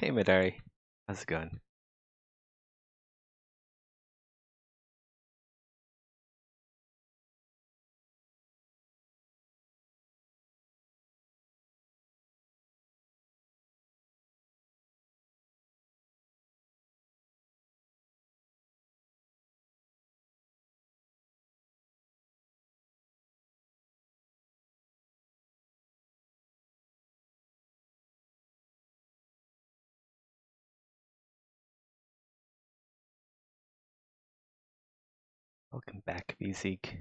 Hey Madari, how's it going? Welcome back, Zeke.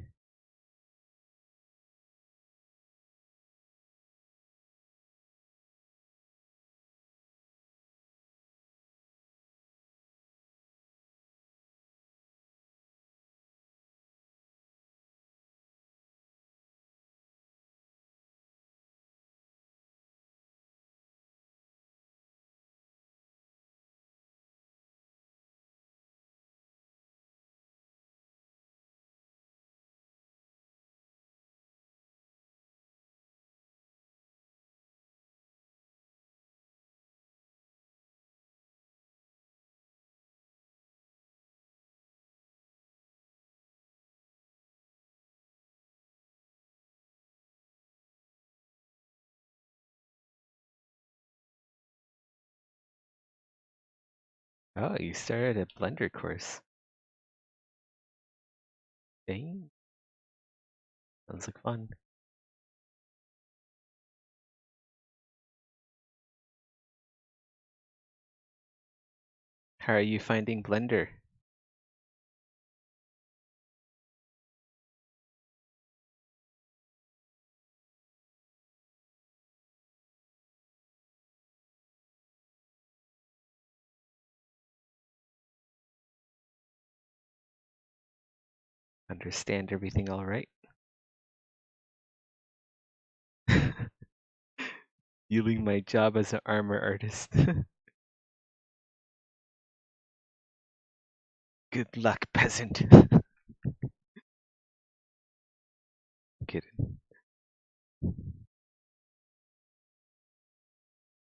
Oh, you started a Blender course. Dang, sounds like fun. How are you finding Blender? Understand everything all right? Healing my job as an armor artist. Good luck, peasant. Kidding.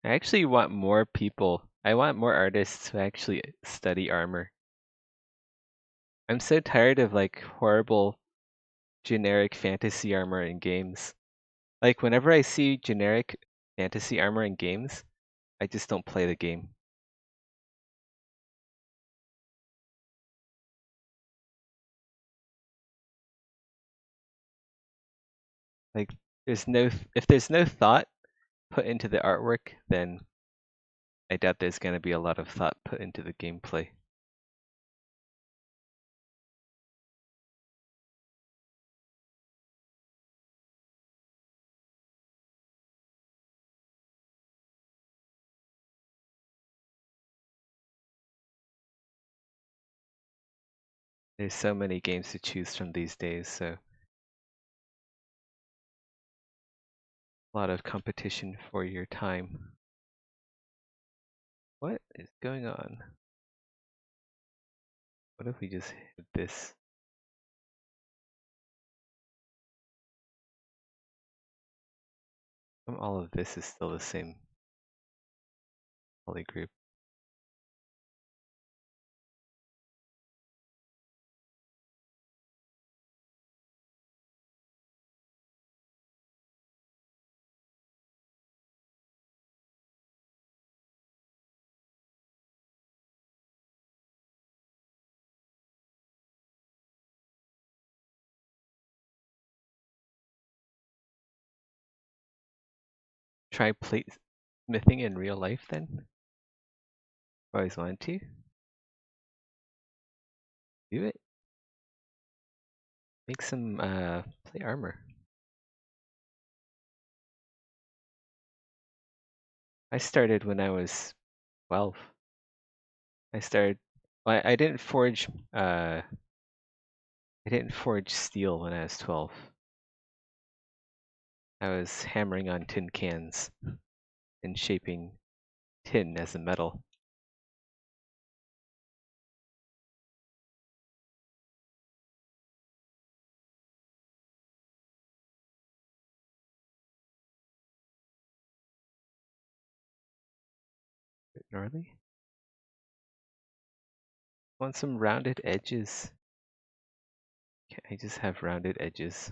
I actually want more people. I want more artists to actually study armor. I'm so tired of like horrible generic fantasy armor in games. Like whenever I see generic fantasy armor in games, I just don't play the game. Like if there's no thought put into the artwork, then I doubt there's going to be a lot of thought put into the gameplay. There's so many games to choose from these days, so a lot of competition for your time. What is going on? What if we just hit this? All of this is still the same poly group. Try plate smithing in real life then? Always wanted to. Do it. Make some plate armor. I started when I was 12. I started. Well, I didn't forge steel when I was 12. I was hammering on tin cans and shaping tin as a metal. Gnarly? Want some rounded edges. Can't I just have rounded edges?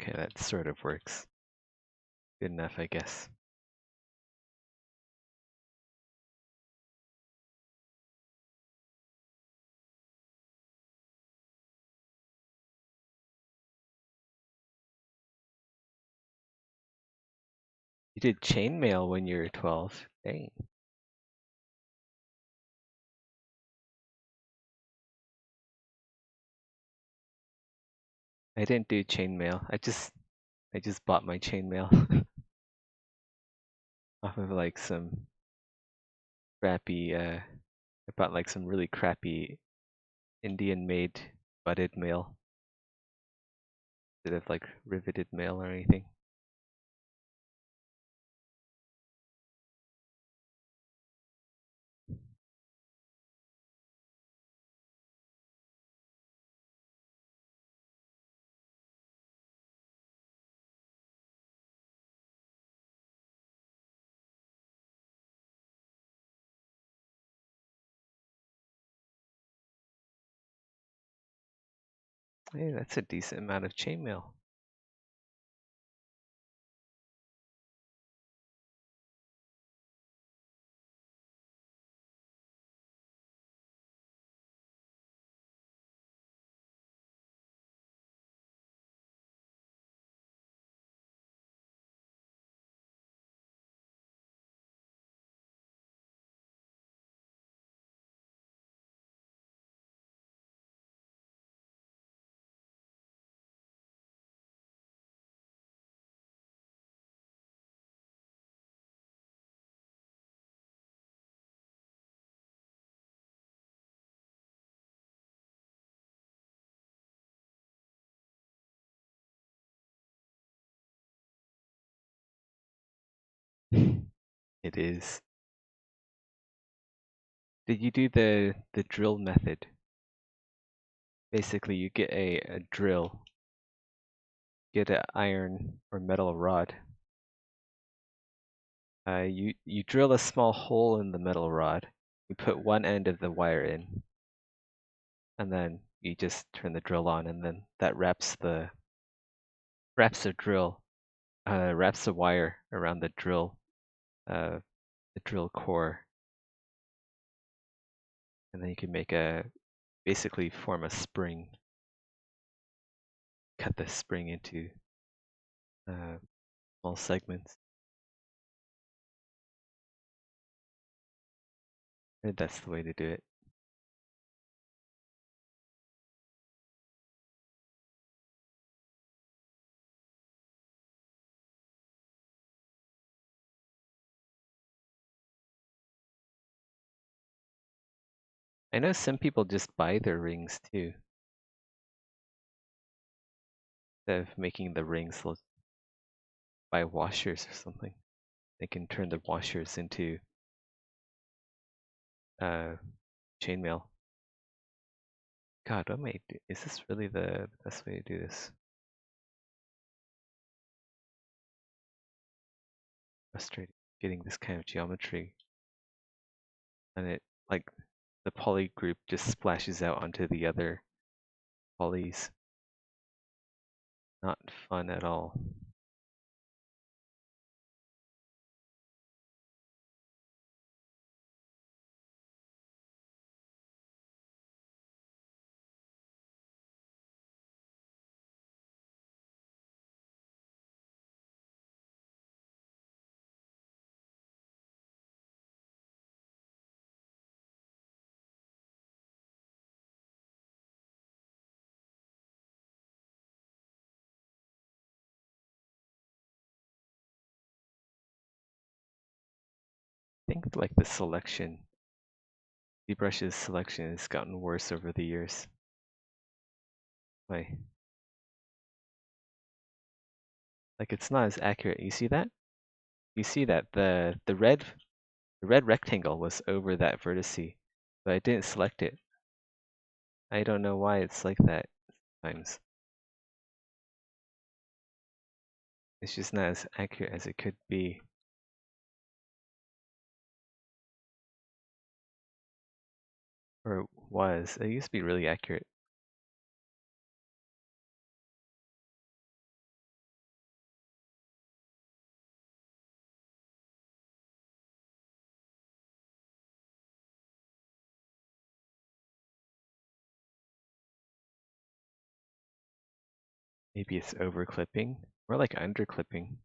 Okay, that sort of works. Good enough, I guess. You did chainmail when you were 12. Dang. I didn't do chainmail. I just bought my chainmail off of like some crappy I bought like some really crappy Indian made butted mail instead of like riveted mail or anything. Hey, that's a decent amount of chainmail. It is. Did you do the drill method? Basically, you get a drill, get an iron or metal rod. You drill a small hole in the metal rod. You put one end of the wire in, and then you just turn the drill on, and then that wraps the wire around the drill core, and then you can basically form a spring. Cut the spring into uh, small segments. And that's the way to do it. I know some people just buy their rings too, instead of making the rings buy washers or something. They can turn the washers into uh, chainmail. God, what am I do? Is this really the best way to do this? Frustrating getting this kind of geometry, and it like the poly group just splashes out onto the other polys. Not fun at all. I think like the selection, ZBrush's selection has gotten worse over the years. Why? Like it's not as accurate. You see that? You see that the red rectangle was over that vertice, but I didn't select it. I don't know why it's like that sometimes. It's just not as accurate as it could be. Or it was. It used to be really accurate. Maybe it's over clipping. More like under clipping.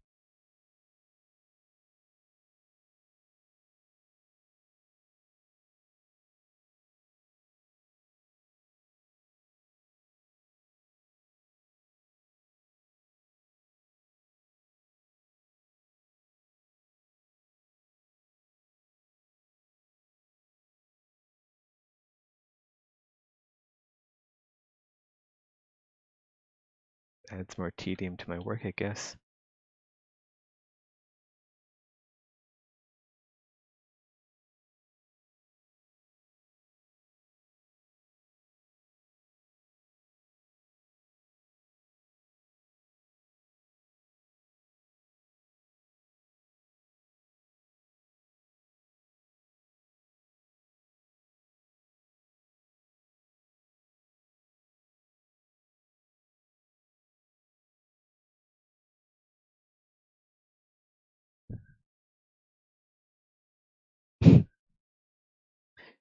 Adds more tedium to my work, I guess.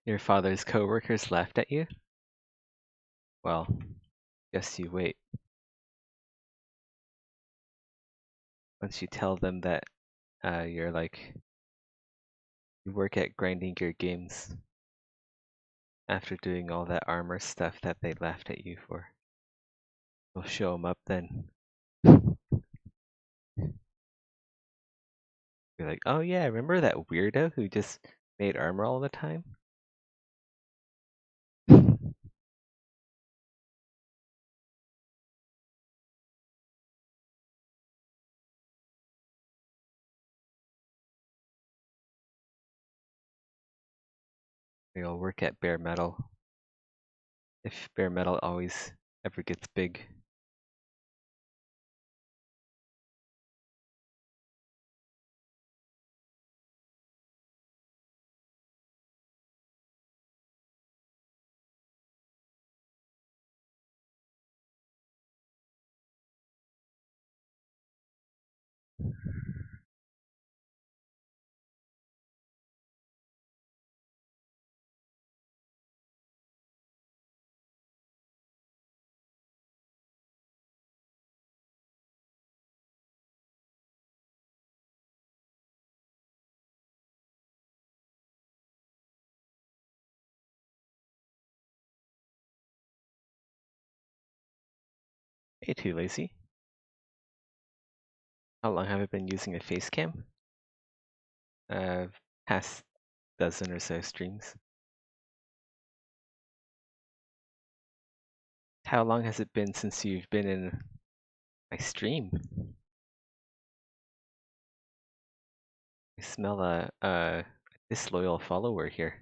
Your father's coworkers laughed at you? Well, guess you wait. Once you tell them that you're like, you work at grinding gear games after doing all that armor stuff that they laughed at you for. We'll show them up then. You're like, oh yeah, remember that weirdo who just made armor all the time? You'll work at bare metal. If bare metal always ever gets big. Hey, too lazy. How long have I been using a face cam? Past dozen or so streams. How long has it been since you've been in my stream? I smell a disloyal follower here.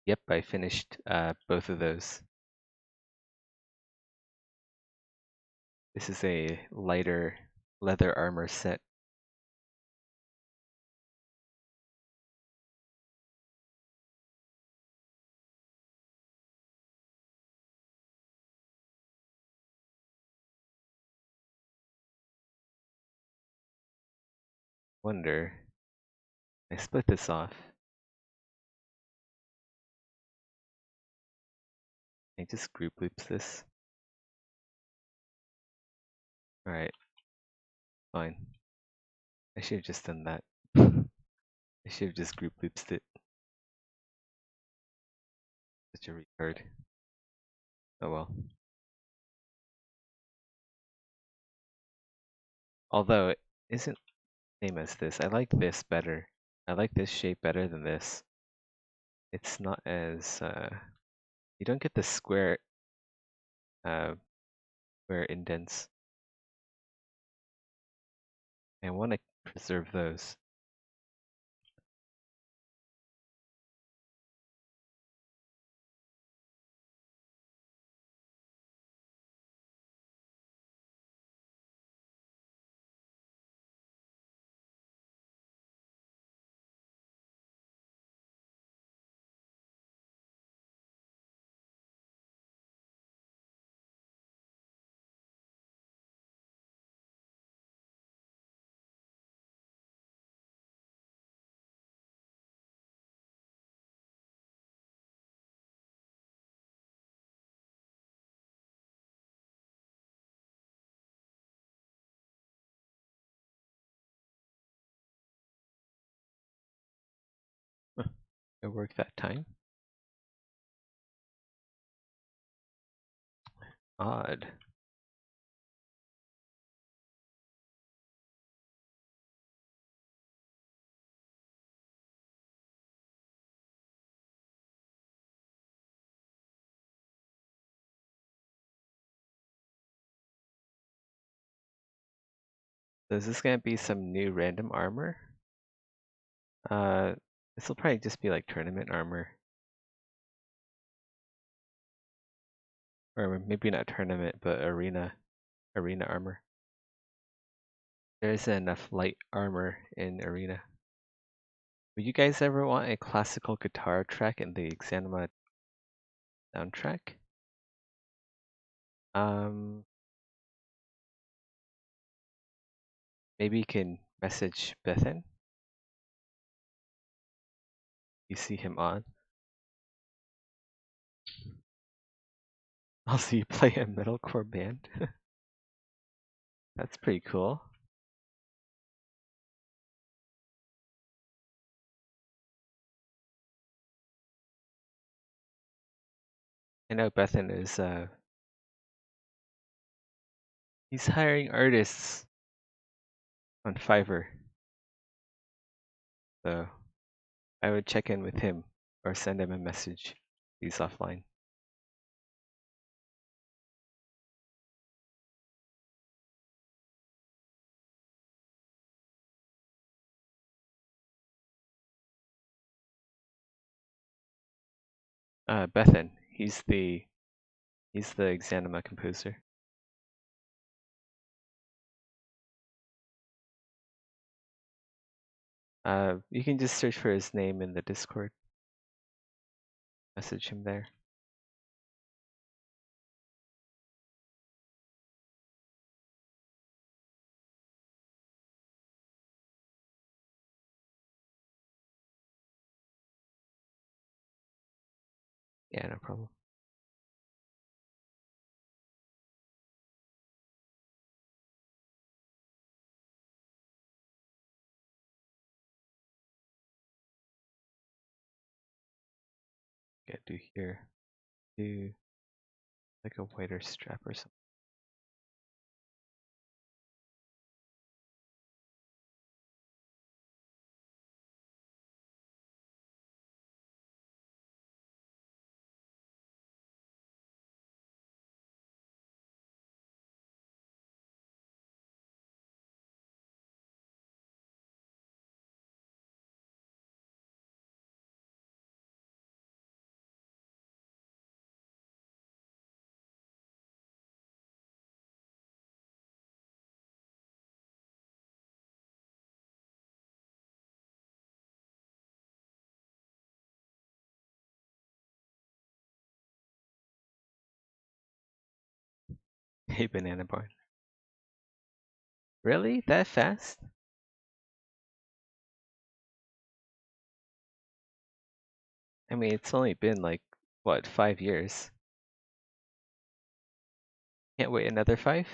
Yep, I finished both of those. This is a lighter leather armor set. Wonder, I split this off. I just group loops this. Alright, fine. I should have just done that. I should have just group looped it. Such a retard. Oh well. Although it isn't the same as this. I like this better. I like this shape better than this. it's not as you don't get the square square indents. I want to preserve those. Huh, it worked that time. Odd. So is this gonna be some new random armor? Uh, this will probably just be like tournament armor. Or maybe not tournament, but arena armor. There isn't enough light armor in arena. Would you guys ever want a classical guitar track in the Exanima soundtrack? Maybe you can message Bethan. You see him on. I'll see you play a metalcore band. That's pretty cool. I know Bethan is he's hiring artists on Fiverr. So I would check in with him or send him a message. He's offline. Bethan, he's the Exanima composer. You can just search for his name in the Discord. Message him there. Yeah, no problem. Gotta do here. Do like a whiter strap or something. Hey, Banana Barn. Really? That fast? I mean, it's only been like, what, 5 years? Can't wait another 5?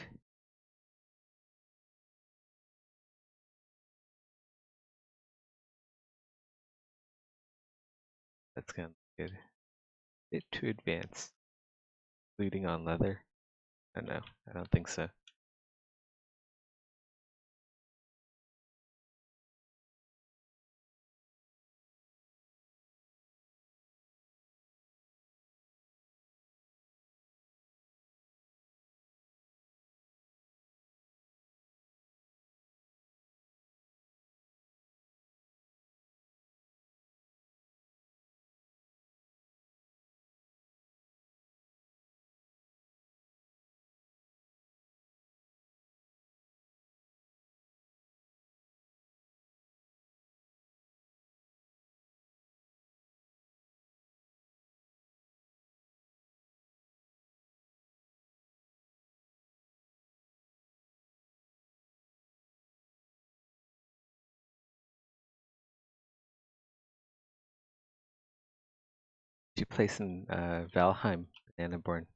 That's gonna be good. Bit too advanced. Bleeding on leather? I don't know. I don't think so. Should play some Valheim Bananaborn.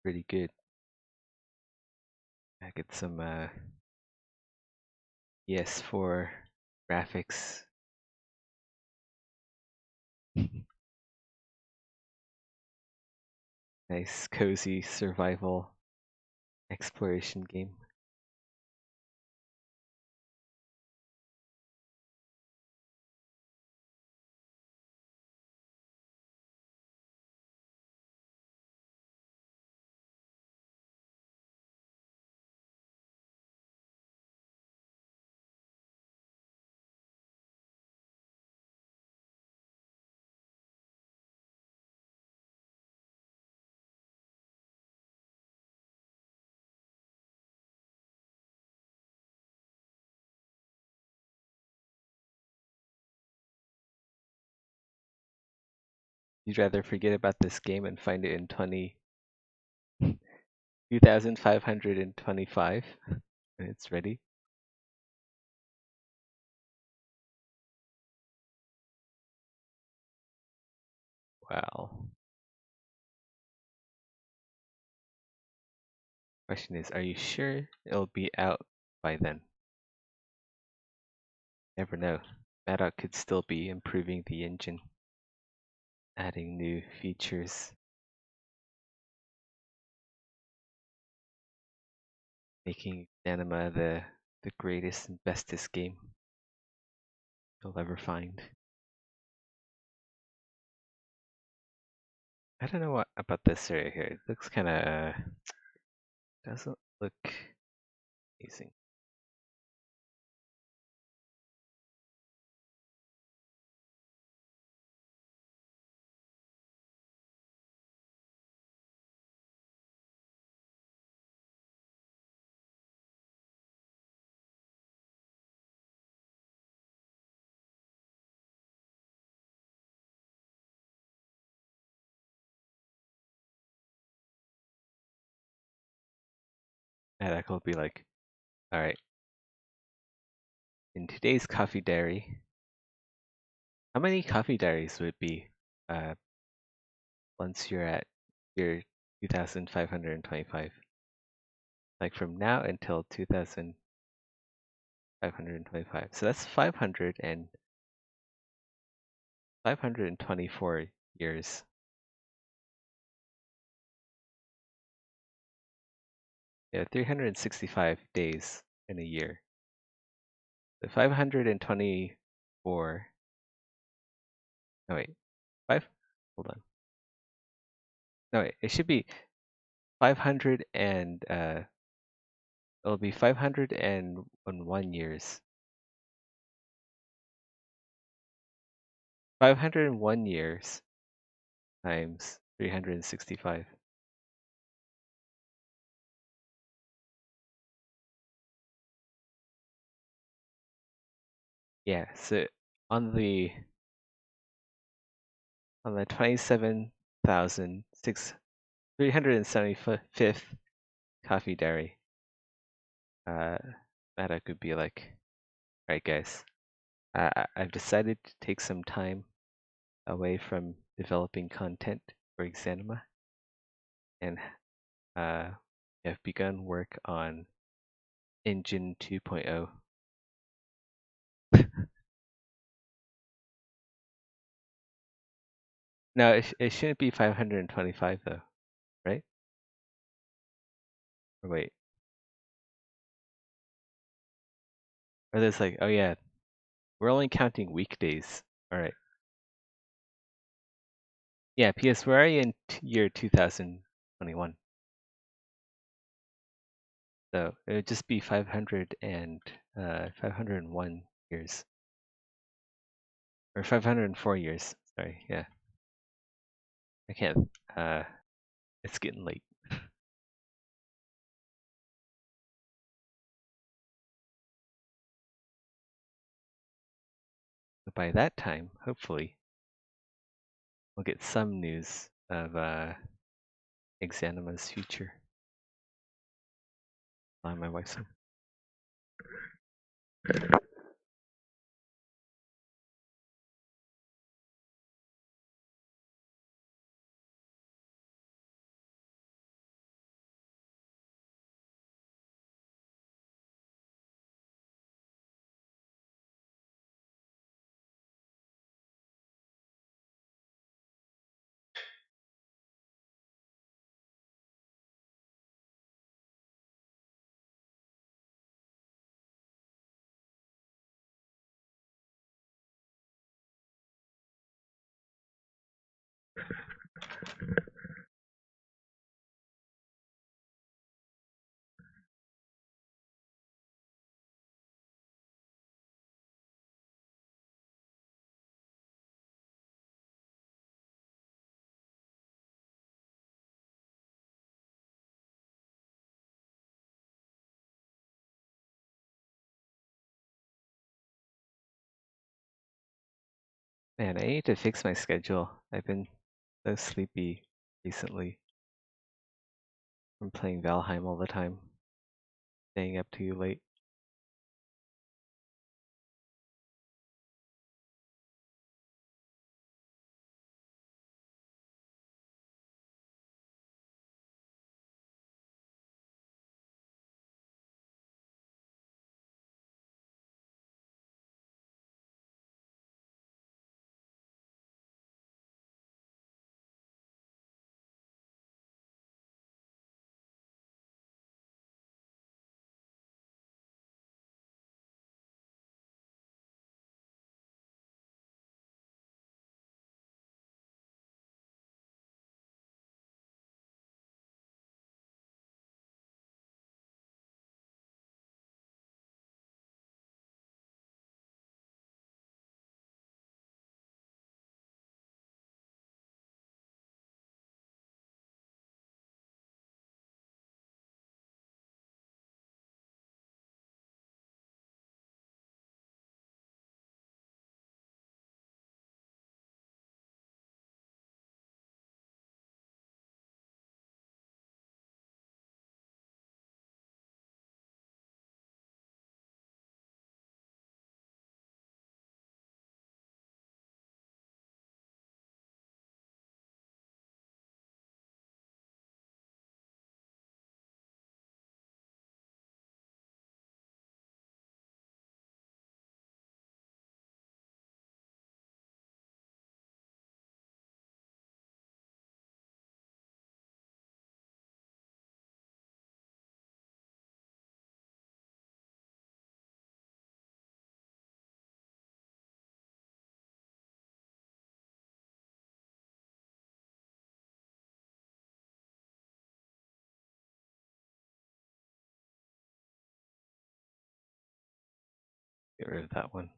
Pretty good. I get some PS4 graphics. Nice, cozy survival exploration game. You'd rather forget about this game and find it in 2525 when it's ready. Wow. Question is, are you sure it'll be out by then? Never know. Maddock could still be improving the engine, adding new features, making Exanima the greatest and bestest game you'll ever find. I don't know what about this right here. It looks kind of doesn't look amazing. Maddock will be like, all right, in today's coffee diary, how many coffee diaries would it be once you're at your 2525? Like from now until 2525. So that's 524 years. Yeah, 365 days in a year. The 524. No, wait. Hold on. No, wait. It should be 500 and, it'll be 501 years. 501 years times 365. Yeah, so on the 27,375th coffee diary, Meta could be like, alright guys, I've decided to take some time away from developing content for Exanima and have begun work on Engine 2.0. No, it shouldn't be 525 though, right? Or wait. Or there's like, oh yeah, we're only counting weekdays. Alright. Yeah, PS, where are you in year 2021? So it would just be 501 years. Or 504 years. Sorry, yeah. I can't, it's getting late. But by that time, hopefully, we'll get some news of Exanima's future. My wife's home. Man, I need to fix my schedule. I've been so sleepy recently from playing Valheim all the time, staying up too late. Get rid of that one.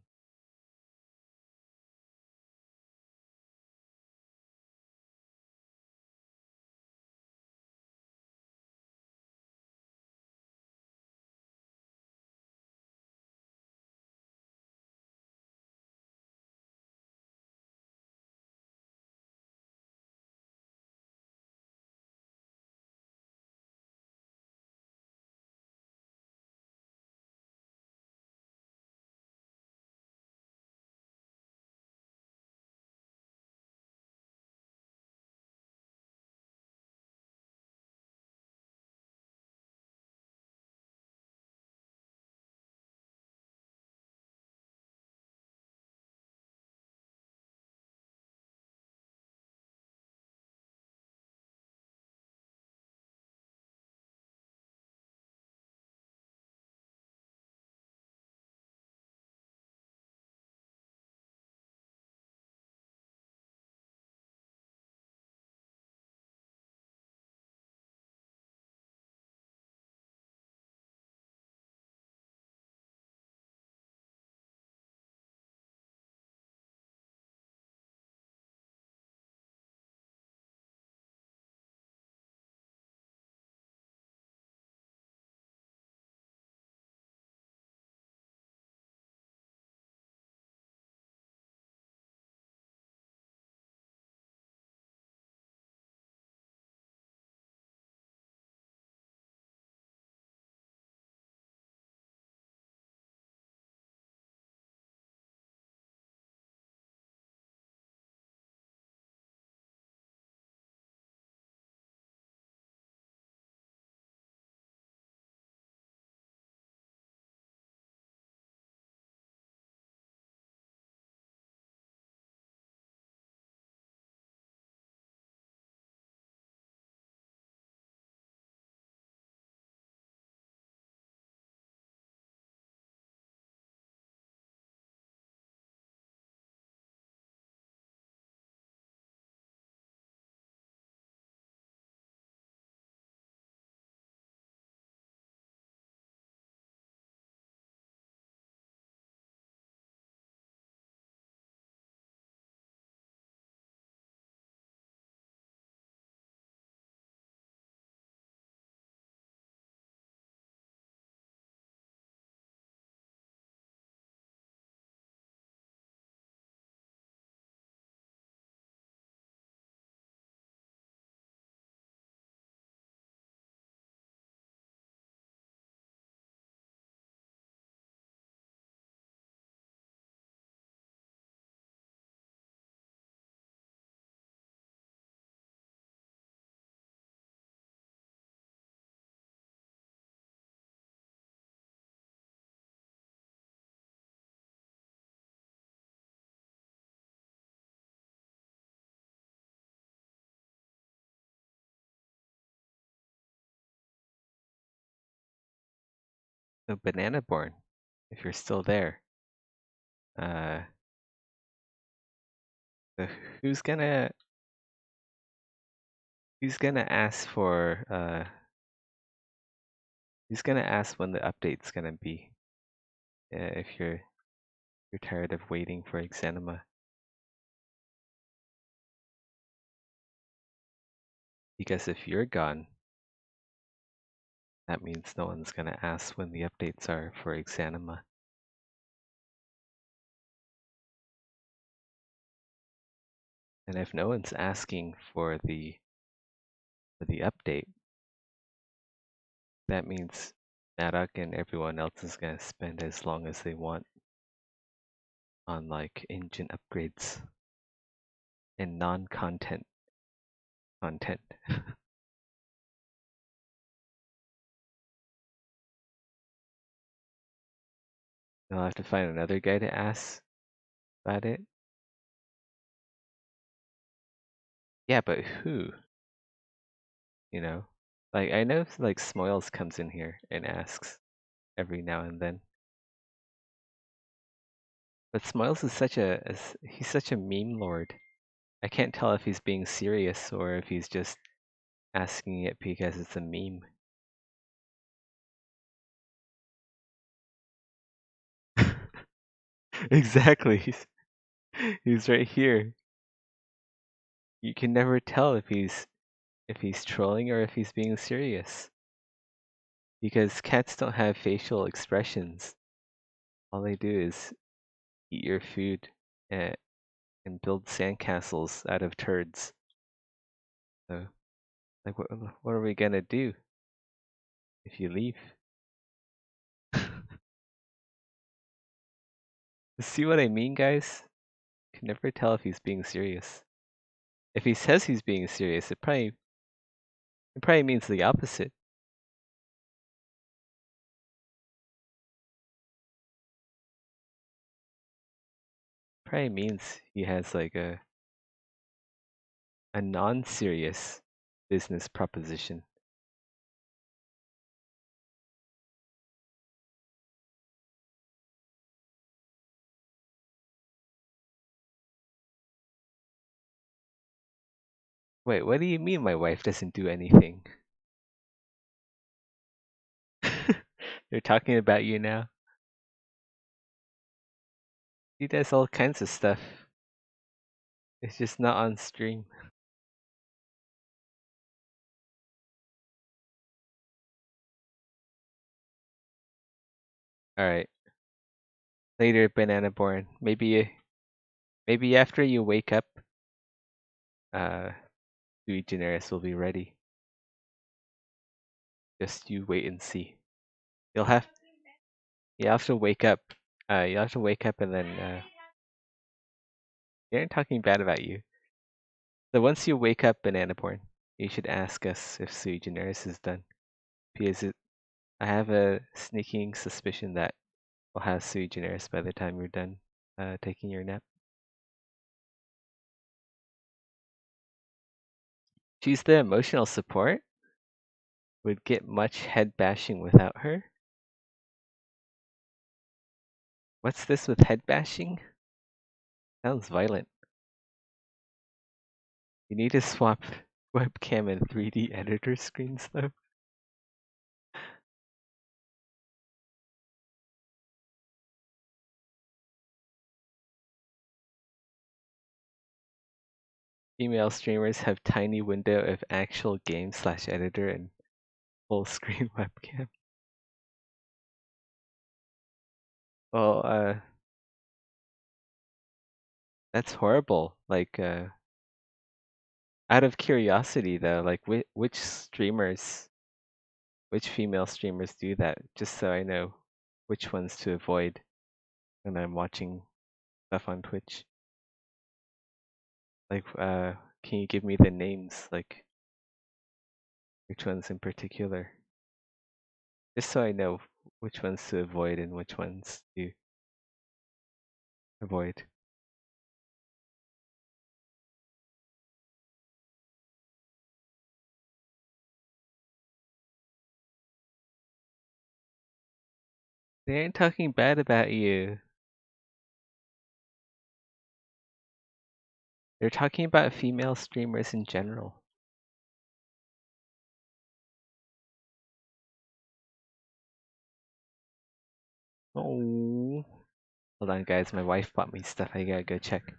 So Banana Born, if you're still there, uh, so who's gonna ask for who's gonna ask when the update's gonna be? If you're tired of waiting for Exanima, because if you're gone, that means no one's gonna ask when the updates are for Exanima. And if no one's asking for the update, that means Maddock and everyone else is gonna spend as long as they want on like engine upgrades and non-content content. I'll have to find another guy to ask about it. Yeah, but who? You know? Like I know like Smoils comes in here and asks every now and then. But Smiles is he's such a meme lord. I can't tell if he's being serious or if he's just asking it because it's a meme. Exactly. He's right here. You can never tell if he's trolling or if he's being serious. Because cats don't have facial expressions. All they do is eat your food and, build sandcastles out of turds. So, like, what are we gonna do if you leave? See what I mean, guys? You can never tell if he's being serious. If he says he's being serious, it probably means the opposite. Probably means he has like a non-serious business proposition. Wait, what do you mean my wife doesn't do anything? They're talking about you now. She does all kinds of stuff. It's just not on stream. Alright. Later, Banana Born. Maybe after you wake up, Sui Generis will be ready. Just you wait and see. You'll have to wake up. You'll have to wake up and then they aren't talking bad about you. So once you wake up, Banana Born, you should ask us if Sui Generis is done. Because I have a sneaking suspicion that we'll have Sui Generis by the time you're done taking your nap. She's the emotional support? Would get much head bashing without her? What's this with head bashing? Sounds violent. You need to swap webcam and 3D editor screens though. Female streamers have tiny window of actual game/editor and full screen webcam. Well, that's horrible. Like, out of curiosity though, like which female streamers do that? Just so I know which ones to avoid when I'm watching stuff on Twitch. Like, can you give me the names? Like, which ones in particular? Just so I know which ones to avoid and which ones to avoid. They ain't talking bad about you. They're talking about female streamers in general. Oh. Hold on, guys. My wife bought me stuff. I gotta go check.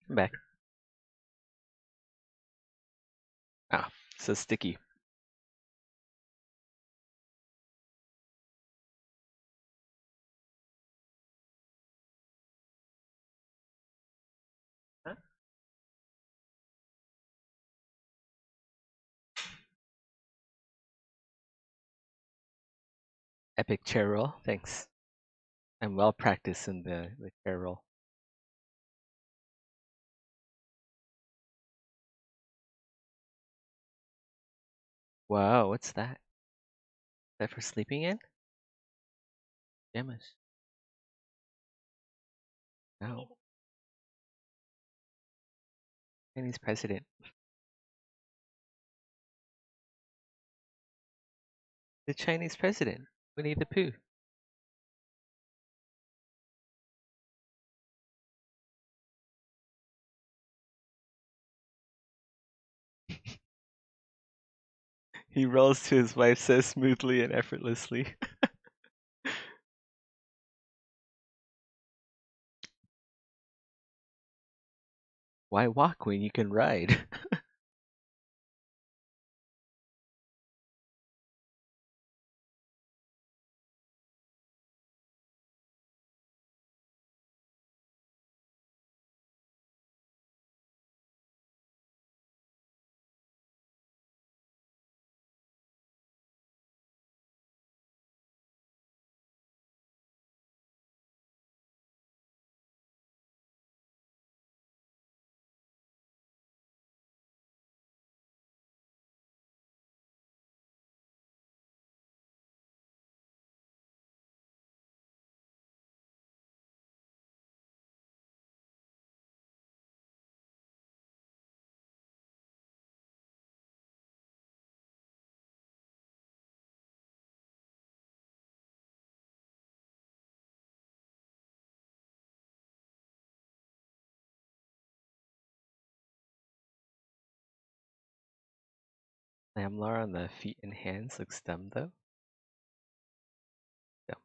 I'm back. Ah, so sticky. Huh? Epic chair roll. Thanks. I'm well practiced in the chair roll. Wow, what's that? Is that for sleeping in? Pajamas. No. Chinese president. The Chinese president. Winnie the Pooh. He rolls to his wife so smoothly and effortlessly. Why walk when you can ride? Lamlar on the feet and hands looks dumb though. Dumb.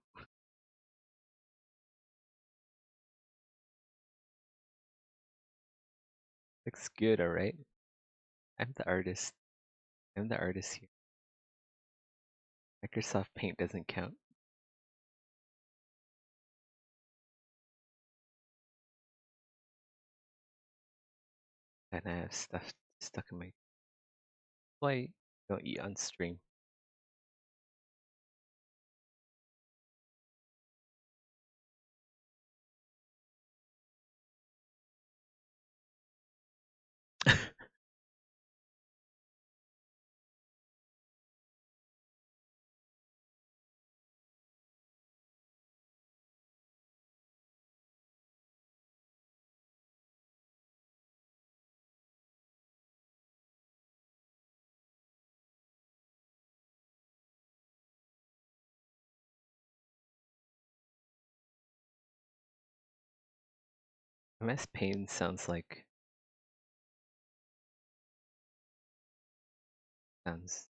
Looks good, alright. I'm the artist. I'm the artist here. Microsoft Paint doesn't count. And I have stuff stuck in my plate. Don't eat on stream. MS Paint sounds like sounds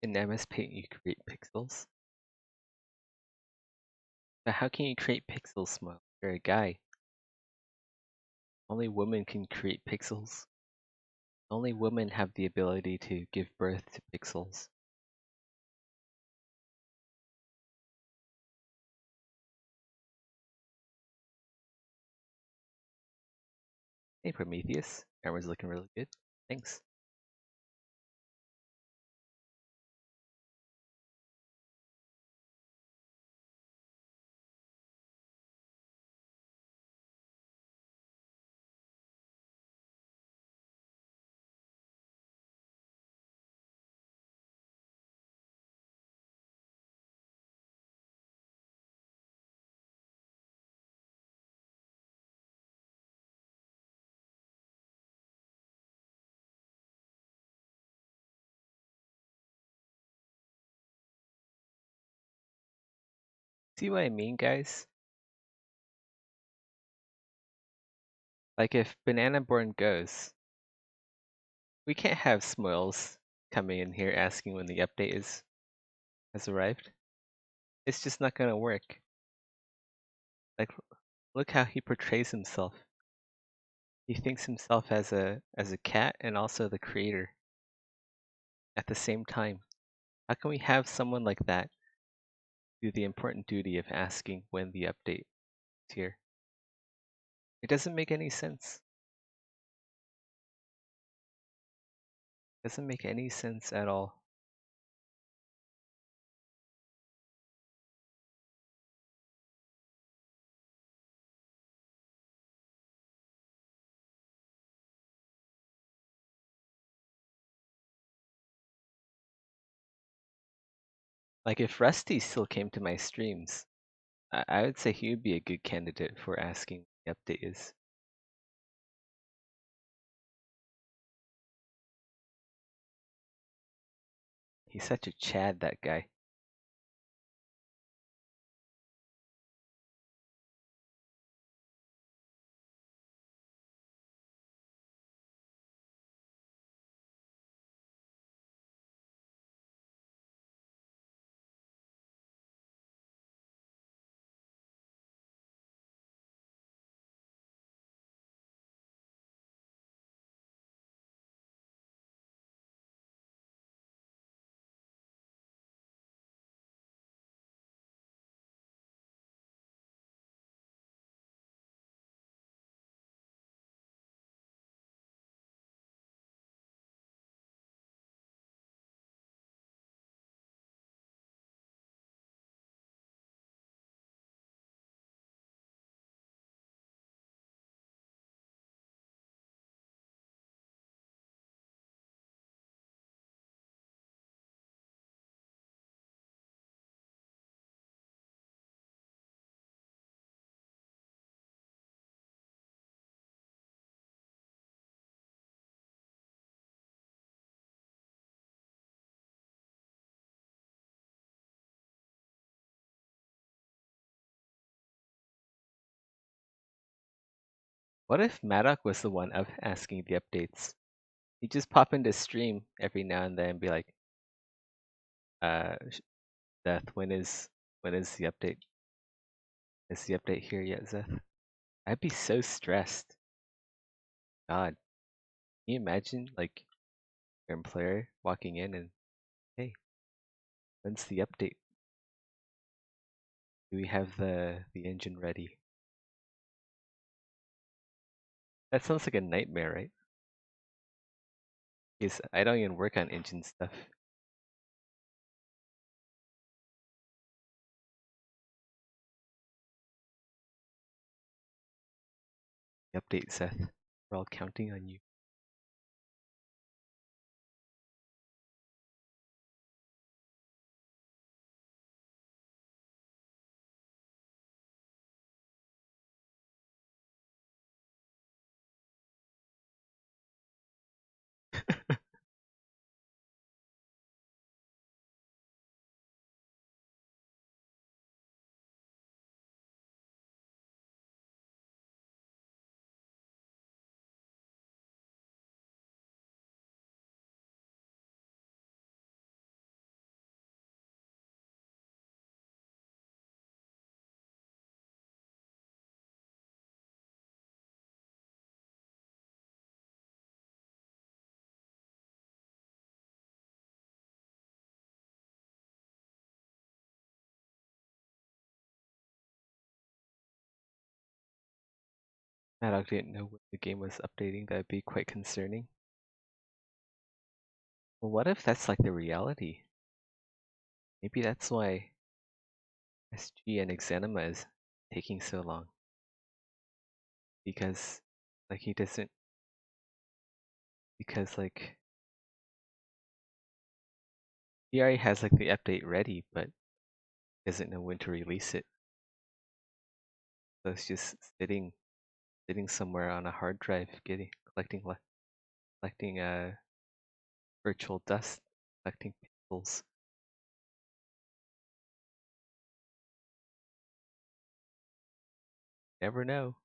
in MS Paint you create pixels. But how can you create pixels, Smile? You're a guy. Only women can create pixels. Only women have the ability to give birth to pixels. Hey Prometheus, camera's looking really good. Thanks. See what I mean, guys? Like if Bananaborn goes, we can't have Smoils coming in here asking when the update has arrived. It's just not gonna work. Like, look how he portrays himself. He thinks himself as a cat and also the creator at the same time. How can we have someone like that do the important duty of asking when the update is here? It doesn't make any sense. It doesn't make any sense at all. Like if Rusty still came to my streams, I would say he would be a good candidate for asking what the update is. He's such a Chad, that guy. What if Maddock was the one of asking the updates? He'd just pop into stream every now and then and be like, Zeth, when is the update? Is the update here yet, Zeth? I'd be so stressed. God, can you imagine like your employer walking in and, hey, when's the update? Do we have the engine ready? That sounds like a nightmare, right? Because I don't even work on engine stuff. Update, Seth. We're all counting on you. Maddox didn't know when the game was updating. That'd be quite concerning. Well, what if that's like the reality? Maybe that's why SG and Exanima is taking so long. Because like he doesn't because like he already has like the update ready but doesn't know when to release it. So it's just sitting somewhere on a hard drive collecting virtual dust, collecting pixels. Never know.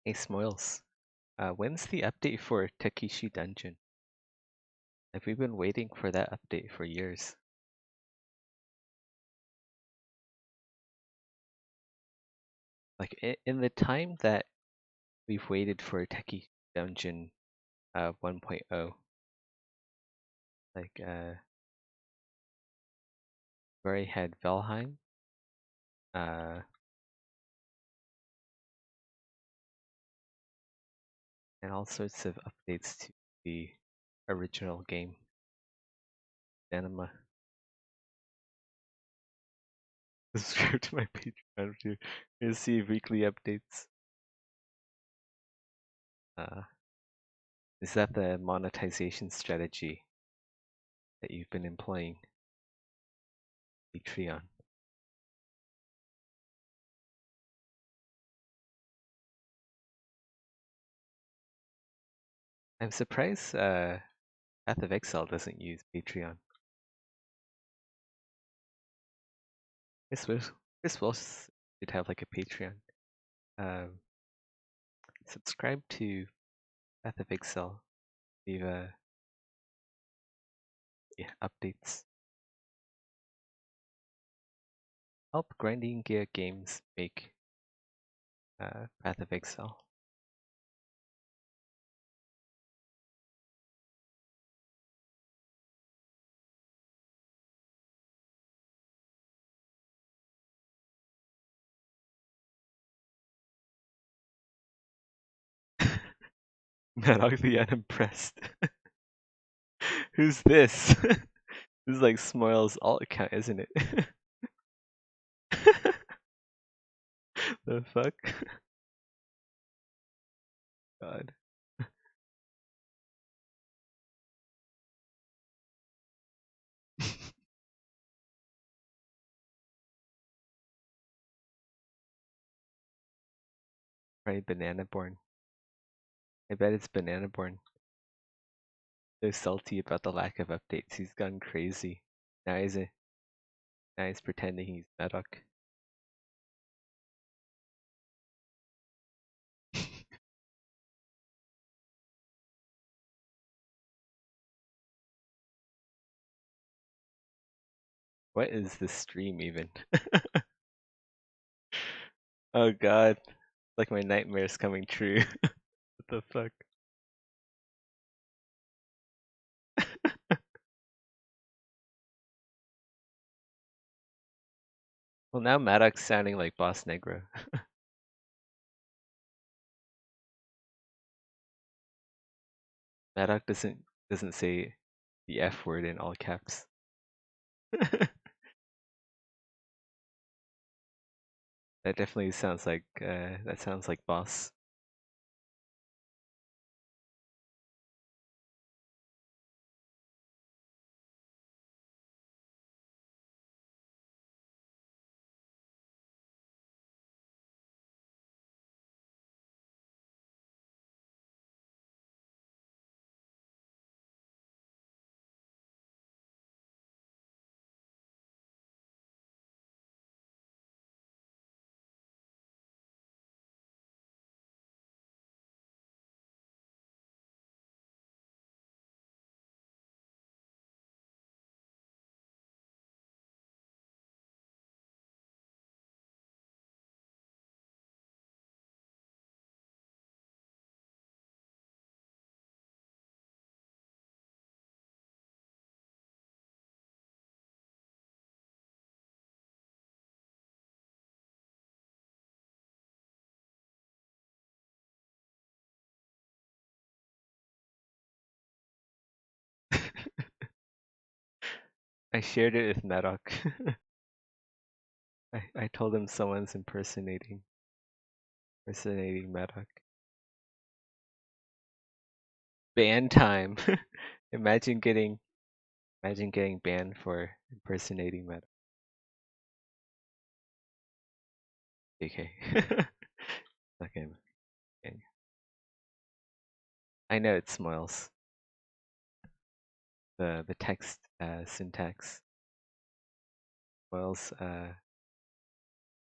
Hey Smoils, when's the update for Takeshi Dungeon? Have we been waiting for that update for years? Like in the time that we've waited for Takeshi Dungeon 1.0, like we already had Valheim, uh, and all sorts of updates to the original game, Anima. Subscribe to my Patreon to see weekly updates. Uh, is that the monetization strategy that you've been employing? Patreon. I'm surprised Path of Exile doesn't use Patreon. This will should have like a Patreon. Um, Subscribe to Path of Excel. Leave yeah, updates. Help Grinding Gear Games make Path of Excel. Maddox the Unimpressed. Who's this? This is like Smoil's alt account, isn't it? The fuck? God. Right, Banana Born. I bet it's Banana Born. So salty about the lack of updates. He's gone crazy. Now he's pretending he's Maddox. What is this stream even? Oh god. Like my nightmare's coming true. What the fuck? Well, now Maddox sounding like Boss Negro. Maddox doesn't say the F word in all caps. That definitely sounds like Boss. I shared it with Maddox. I told him someone's impersonating Maddox. Ban time. Imagine getting banned for impersonating Maddox. Okay. Okay. Okay. I know it Smoils. The text syntax. Smoils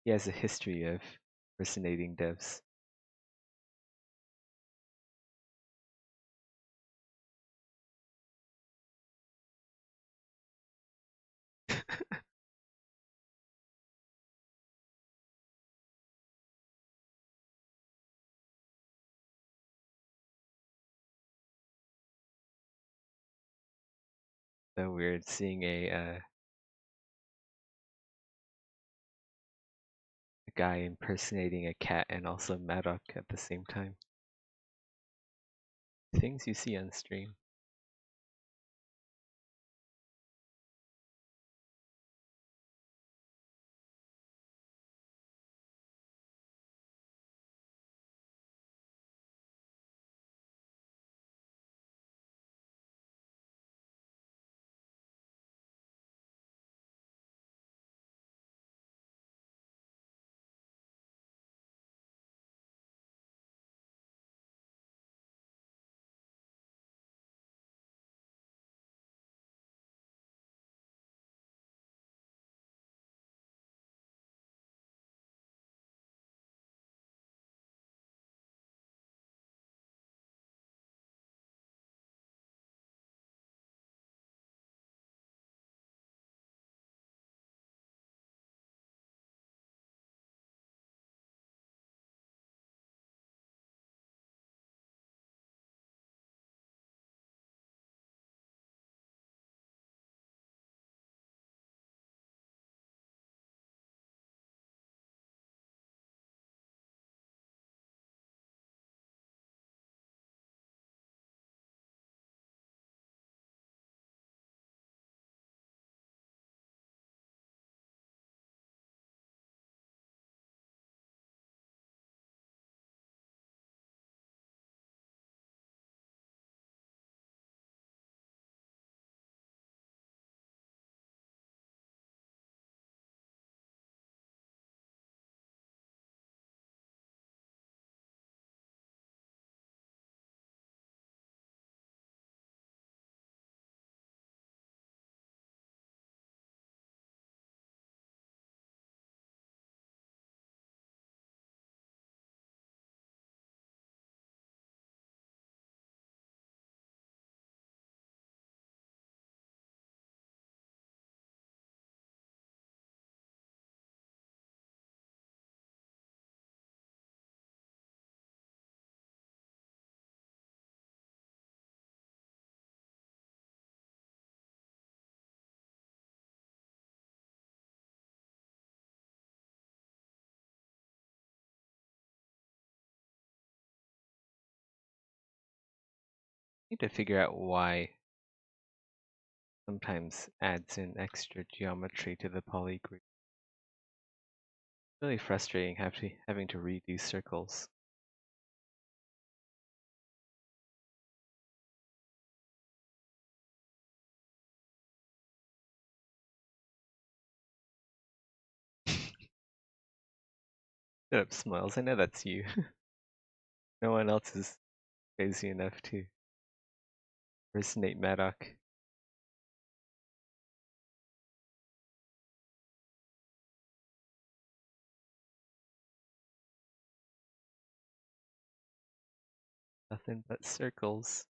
he has a history of impersonating devs. So weird seeing a guy impersonating a cat and also Maddox at the same time. Things you see on stream. Need to figure out why sometimes adds in extra geometry to the poly group. Really frustrating having to redo circles. Shut up, Smiles. I know that's you. No one else is crazy enough to impersonate Maddock. Nothing but circles.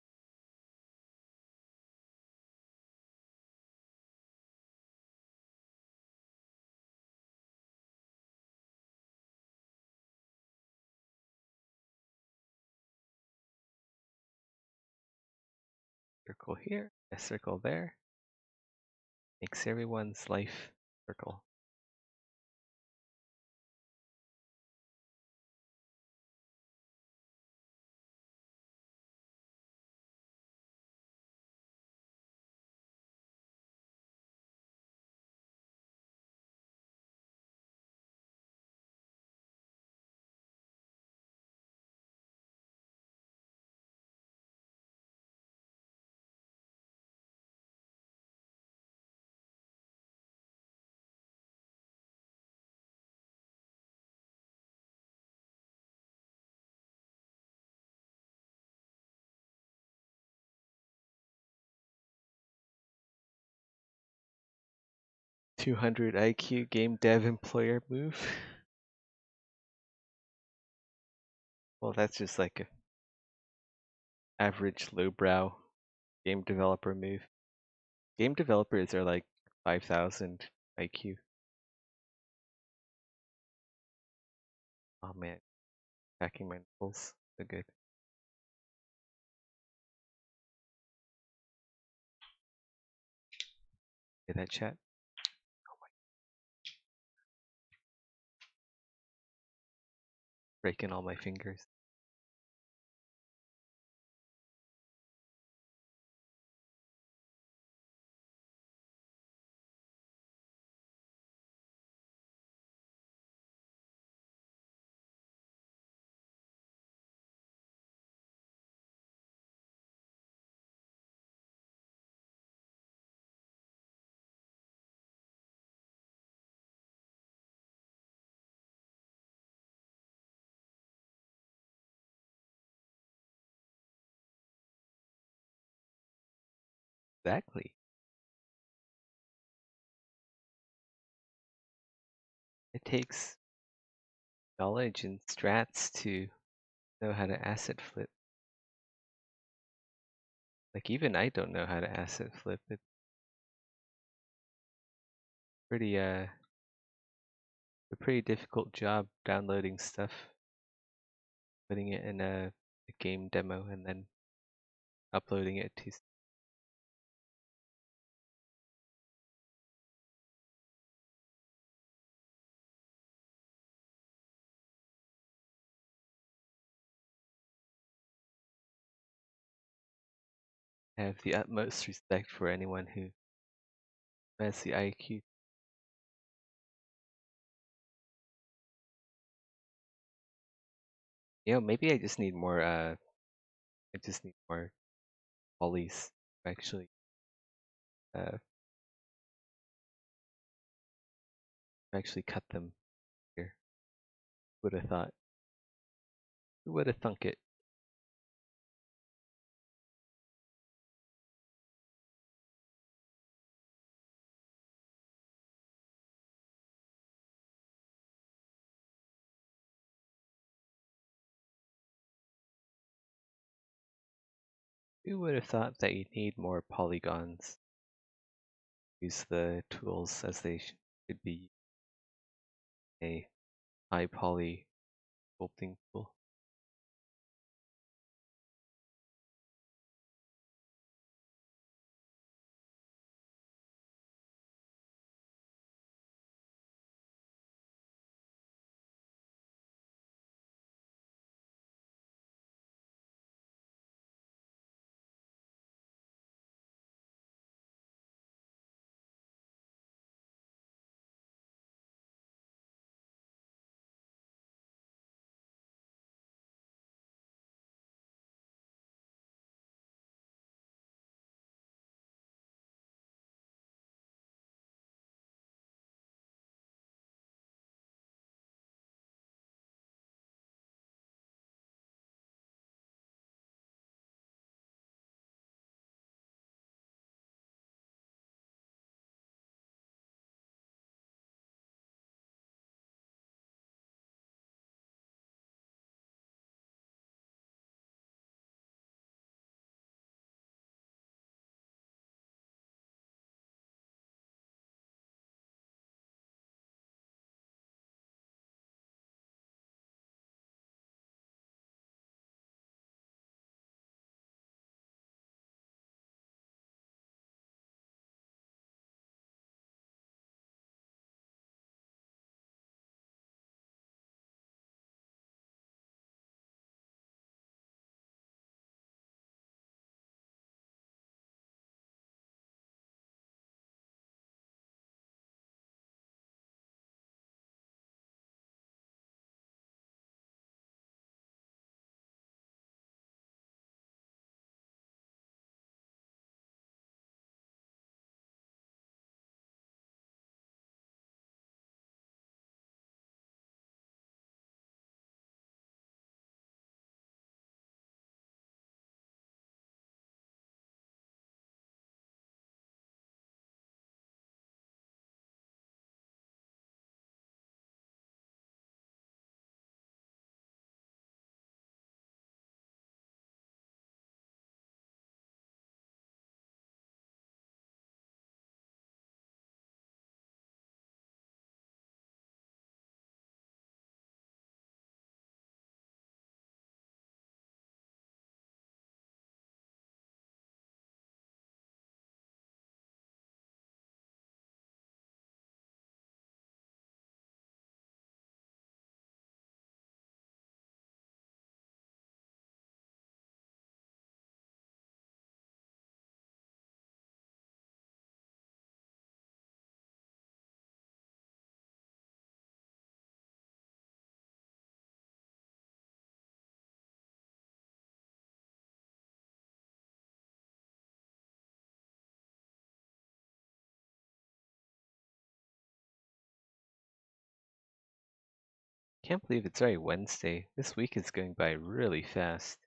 Circle here, a circle there. Makes everyone's life circle. $200 IQ game dev employer move. Well, that's just like a average lowbrow game developer move. Game developers are like 5,000 IQ. Oh man, cracking my nipples. So good. Hear that chat? Breaking all my fingers. Exactly. It takes knowledge and strats to know how to asset flip. Like even I don't know how to asset flip. It's pretty a pretty difficult job downloading stuff, putting it in a game demo, and then uploading it to. I have the utmost respect for anyone who has the IQ. You know, maybe I just need more. I just need more polys to uh, actually cut them here. Would have thought. Who would have thunk it? Who would have thought that you need more polygons? Use the tools as they should be. A high poly sculpting tool. can't believe it's already Wednesday. This week is going by really fast.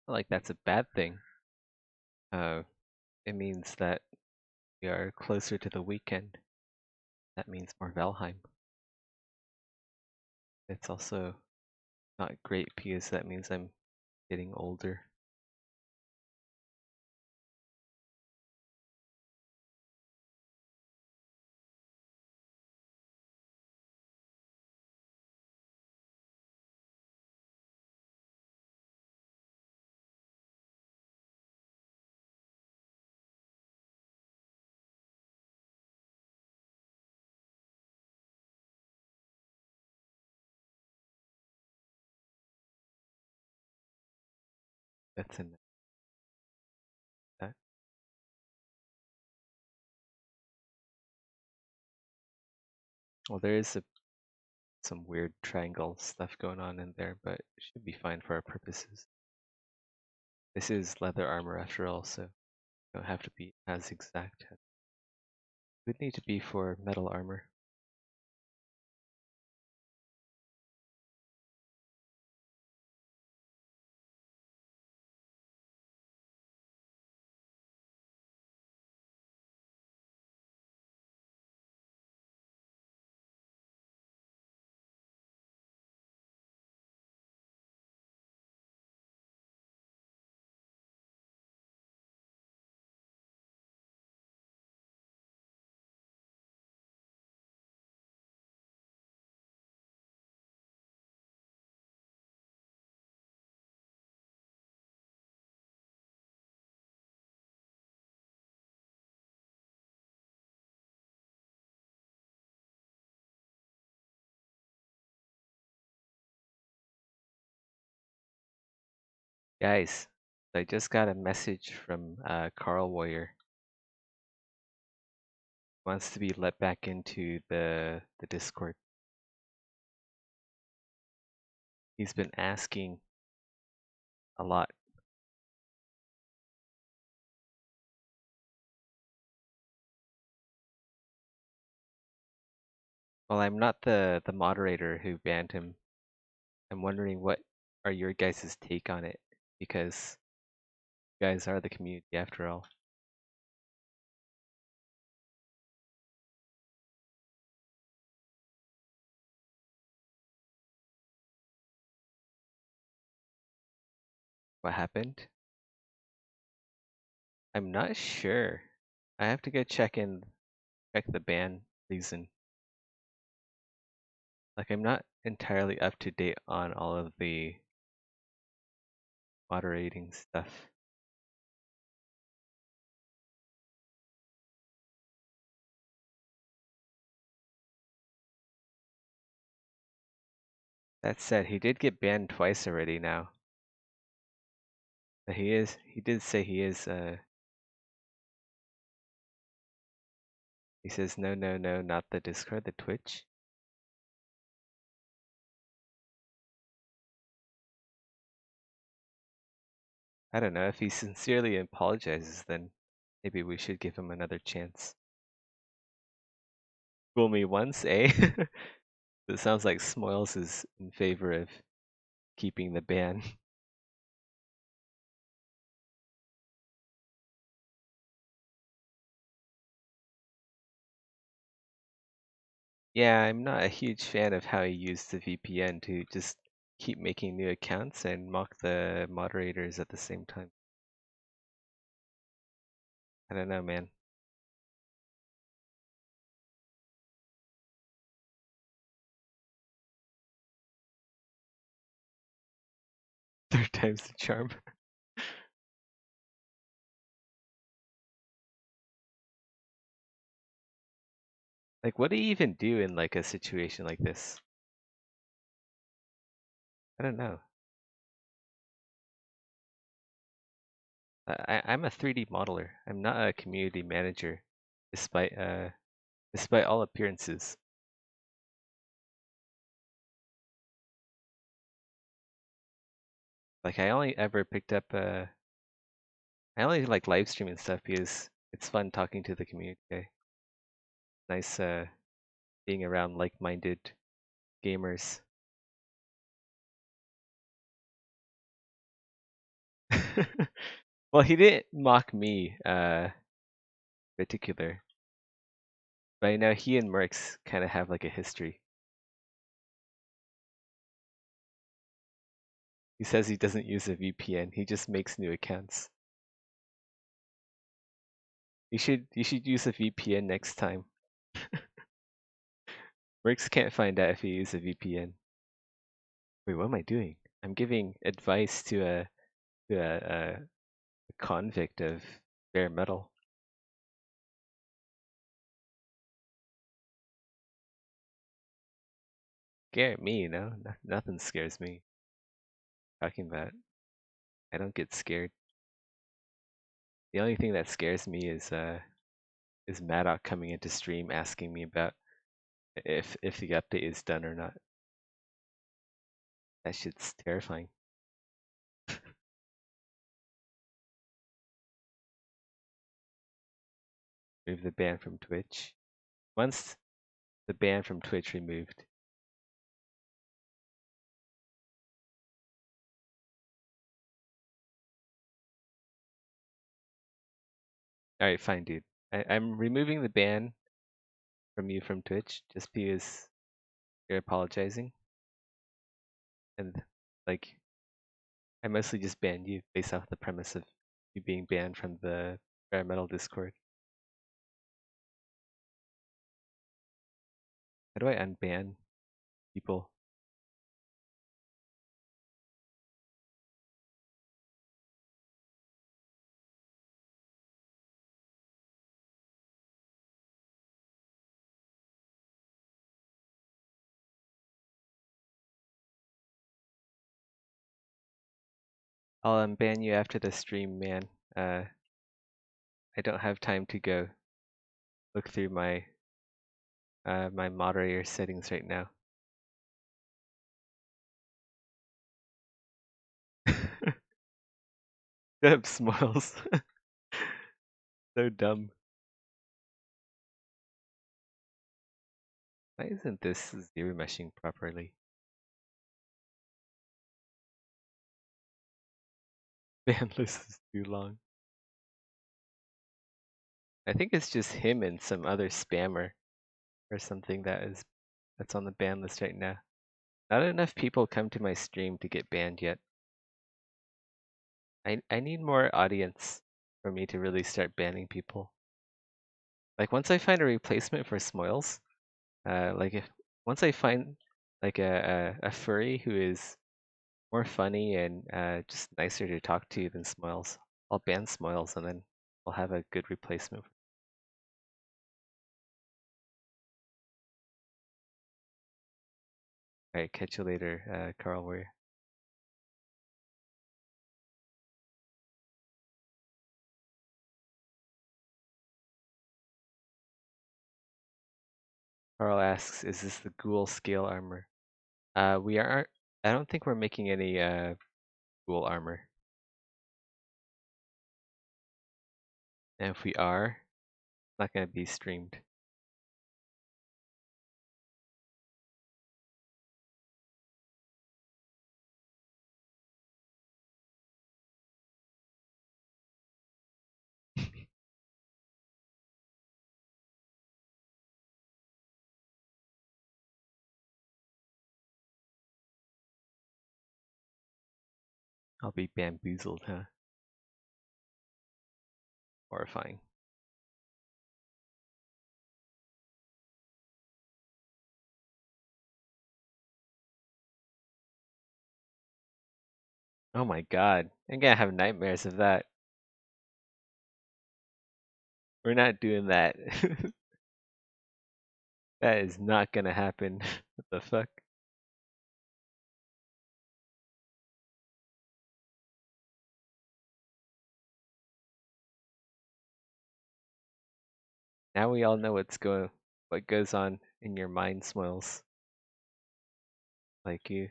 Not like that's a bad thing. Uh, it means that we are closer to the weekend. That means more Valheim. It's also not great because that means I'm getting older. That's in that. Well, there is some weird triangle stuff going on in there, but it should be fine for our purposes. This is leather armor after all, so you don't have to be as exact as it would need to be for metal armor. Guys, I just got a message from Carl Warrior. Wants to be let back into the Discord. He's been asking a lot. Well, I'm not the moderator who banned him. I'm wondering what are your guys' take on it, because you guys are the community after all. What happened? I'm not sure. I have to go check the ban reason. Like, I'm not entirely up to date on all of the moderating stuff. That said, he did get banned twice already now. But he did say he is, he says, no, no, no, not the Discord, the Twitch. I don't know, if he sincerely apologizes, then maybe we should give him another chance. Fool me once, eh? It sounds like Smoils is in favor of keeping the ban. Yeah, I'm not a huge fan of how he used the VPN to just keep making new accounts and mock the moderators at the same time. I don't know, man. Third time's the charm. Like, what do you even do in like a situation like this? I don't know. I'm a 3D modeler. I'm not a community manager, despite all appearances. Like I only ever picked up I only like live streaming stuff because it's fun talking to the community. Nice being around like-minded gamers. Well, he didn't mock me particular, but I know he and Mercs kind of have like a history. He says he doesn't use a VPN. He just makes new accounts. You should use a VPN next time. Mercs can't find out if you use a VPN. Wait, what am I doing? I'm giving advice to a convict of bare metal. Scare me, nothing scares me. Talking about, I don't get scared. The only thing that scares me is Maddock coming into stream asking me about if the update is done or not. That shit's terrifying. Remove the ban from Twitch. Once the ban from Twitch removed. Alright, fine, dude. I'm removing the ban from you from Twitch just because you're apologizing. And, like, I mostly just banned you based off the premise of you being banned from the bare metal Discord. How do I unban people? I'll unban you after the stream, man. I don't have time to go look through my moderator settings right now. Deb smiles. So dumb. Why isn't this zero meshing properly? Ban list is too long. I think it's just him and some other spammer or something that's on the ban list right now. Not enough people come to my stream to get banned yet. I need more audience for me to really start banning people. Like once I find a replacement for Smoils, like if once I find like a furry who is more funny and just nicer to talk to than Smoils, I'll ban Smoils and then I'll have a good replacement. Alright, catch you later, Carl Warrior. Carl asks, is this the ghoul scale armor? We aren't. I don't think we're making any ghoul armor. And if we are, it's not gonna be streamed. I'll be bamboozled, huh? Horrifying. Oh my god, I'm gonna have nightmares of that. We're not doing that. That is not gonna happen. What the fuck? Now we all know what goes on in your mind, Smiles. Like you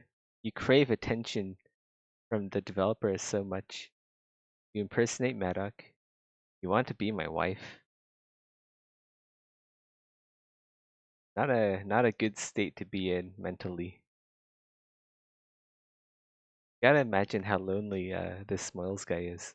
crave attention from the developers so much. You impersonate Maddock. You want to be my wife. Not a good state to be in mentally. Gotta imagine how lonely this Smiles guy is.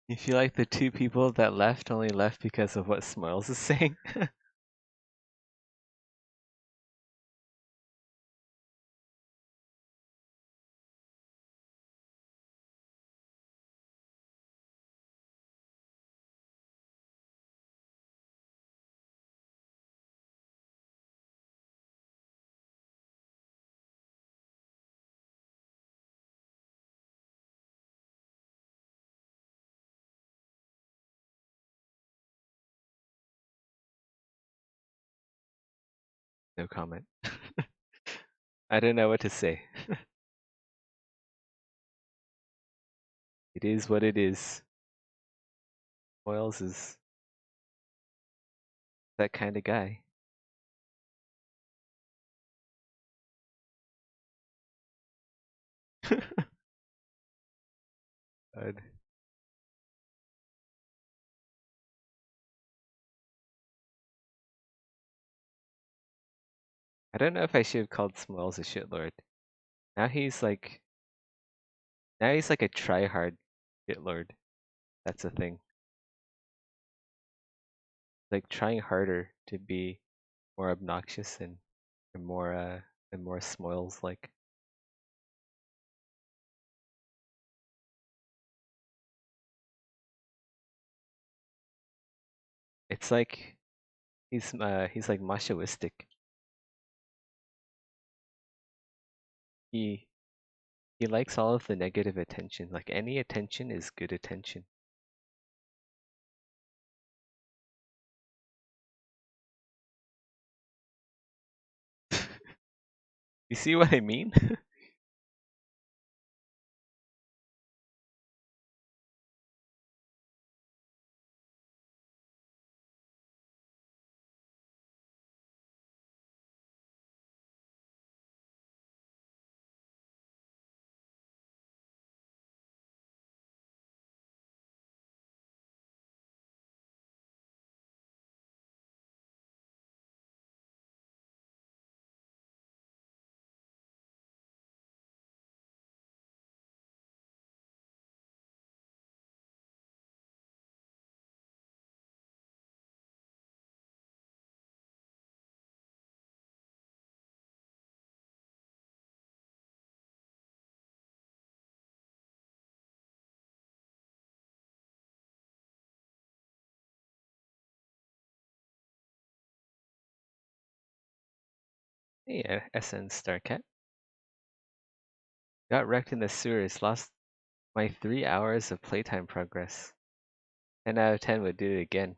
You feel like the two people that left only left because of what Smiles is saying? No comment. I don't know what to say. It is what it is. Smiles is that kind of guy. God. I don't know if I should have called Smiles a shitlord. Now he's like now he's like a try-hard shitlord. That's a thing. Like trying harder to be more obnoxious and more Smiles like. It's like he's like machoistic. He he likes all of the negative attention. Like any attention is good attention. You see what I mean? Yeah, SN Starcat. Got wrecked in the sewers. Lost my 3 hours of playtime progress. 10 out of 10 would do it again.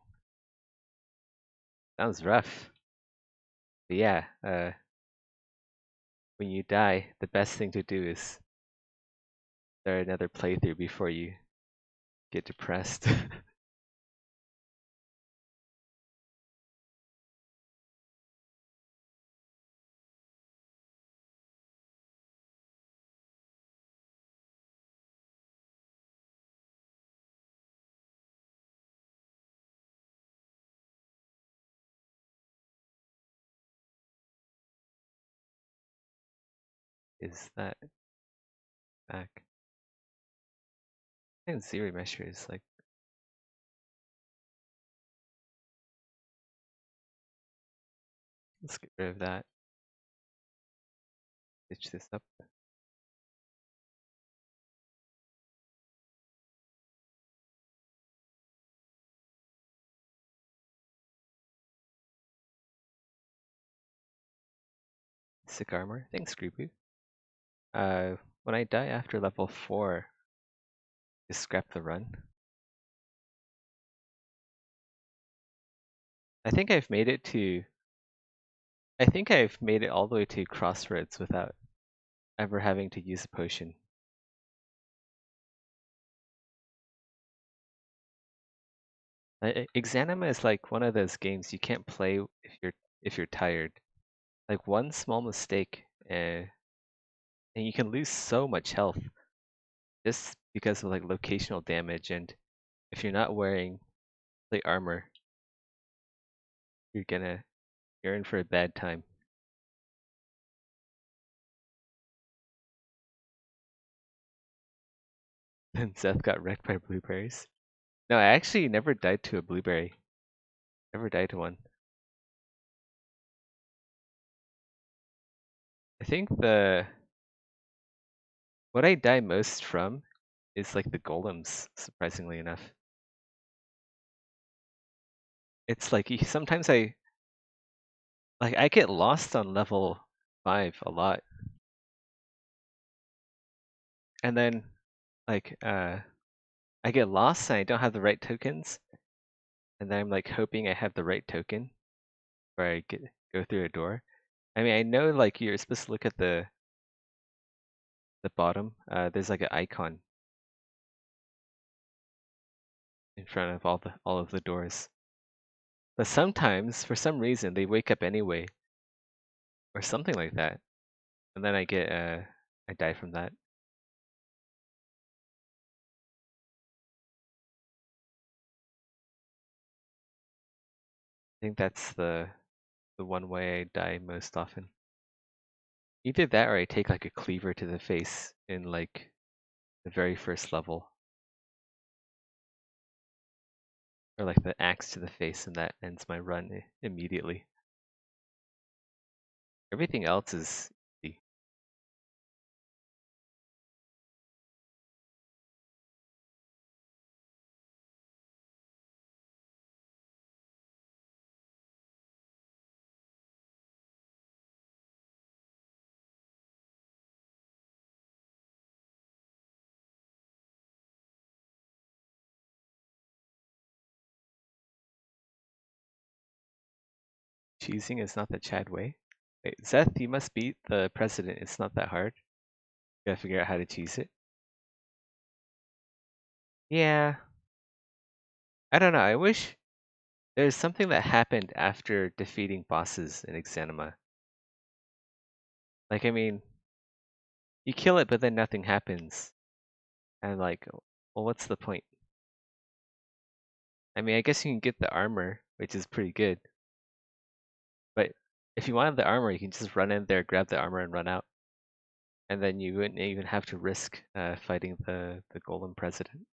Sounds rough. But yeah, when you die, the best thing to do is start another playthrough before you get depressed. Is that back? And zero measure is like, let's get rid of that. Stitch this up. Sick armor. Thanks, Creepy. When I die after level 4, just scrap the run. I think I've made it all the way to Crossroads without ever having to use a potion. Exanima is like one of those games you can't play if you're tired. Like one small mistake, and you can lose so much health just because of like locational damage. And if you're not wearing plate armor, you're in for a bad time. And Seth got wrecked by blueberries. No, I actually never died to a blueberry. Never died to one. I think what I die most from is like the golems, surprisingly enough. It's like sometimes I get lost on level 5 a lot. And then like I get lost and I don't have the right tokens. And then I'm like hoping I have the right token where I go through a door. I mean, I know like you're supposed to look at the bottom. There's like an icon in front of all of the doors. But sometimes, for some reason, they wake up anyway, or something like that, and then I die from that. I think that's the one way I die most often. Either that, or I take like a cleaver to the face in like the very first level, or like the axe to the face, and that ends my run immediately. Everything else is easy. Cheesing is not the Chad way. Wait, Zeth, you must beat the president. It's not that hard. You gotta figure out how to cheese it. Yeah, I don't know. I wish there's something that happened after defeating bosses in Exanima. Like, I mean, you kill it, but then nothing happens. And like, well, what's the point? I mean, I guess you can get the armor, which is pretty good. But if you wanted the armor, you can just run in there, grab the armor, and run out. And then you wouldn't even have to risk fighting the golem president.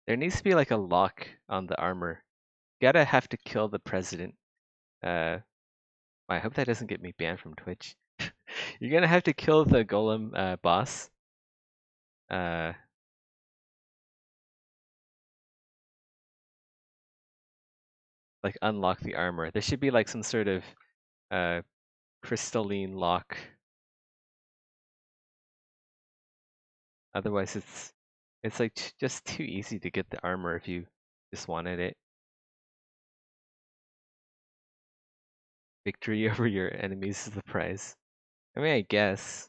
There needs to be like a lock on the armor. You gotta have to kill the president. I hope that doesn't get me banned from Twitch. You're gonna have to kill the golem boss. Uh, like unlock the armor. There should be like some sort of uh crystalline lock. Otherwise it's like just too easy to get the armor if you just wanted it. Victory over your enemies is the prize. I mean, I guess,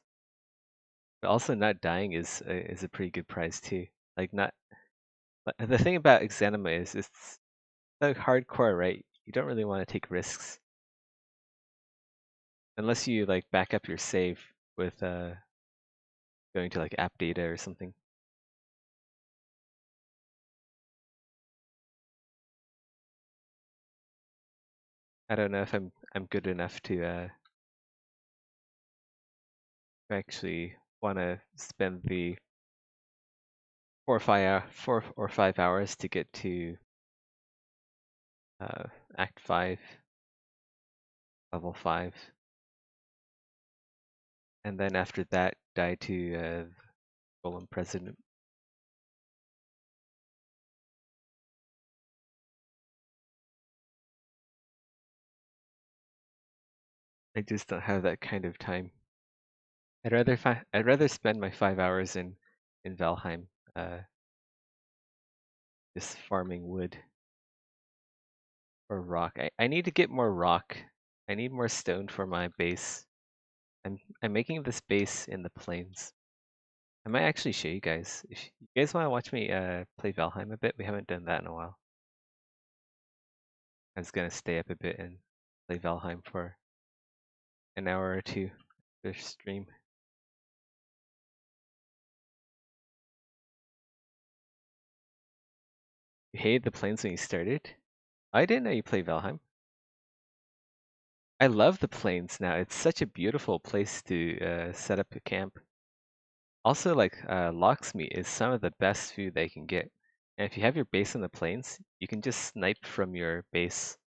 but also not dying is a pretty good prize too. Like not but the thing about Exanima is it's so hardcore, right? You don't really want to take risks unless you like back up your save with going to like app data or something. I don't know if I'm good enough to actually want to spend the 4 or 5 hours to get to uh, Act 5, Level 5, and then after that die to Golem President. I just don't have that kind of time. I'd rather spend my 5 hours in Valheim, uh, just farming wood or rock. I need to get more rock. I need more stone for my base. I'm making this base in the plains. I might actually show you guys. If you guys want to watch me play Valheim a bit, we haven't done that in a while. I was gonna stay up a bit and play Valheim for an hour or two after stream. You hated the plains when you started? I didn't know you played Valheim. I love the plains now. It's such a beautiful place to set up a camp. Also, like lox meat is some of the best food they can get. And if you have your base in the plains, you can just snipe from your base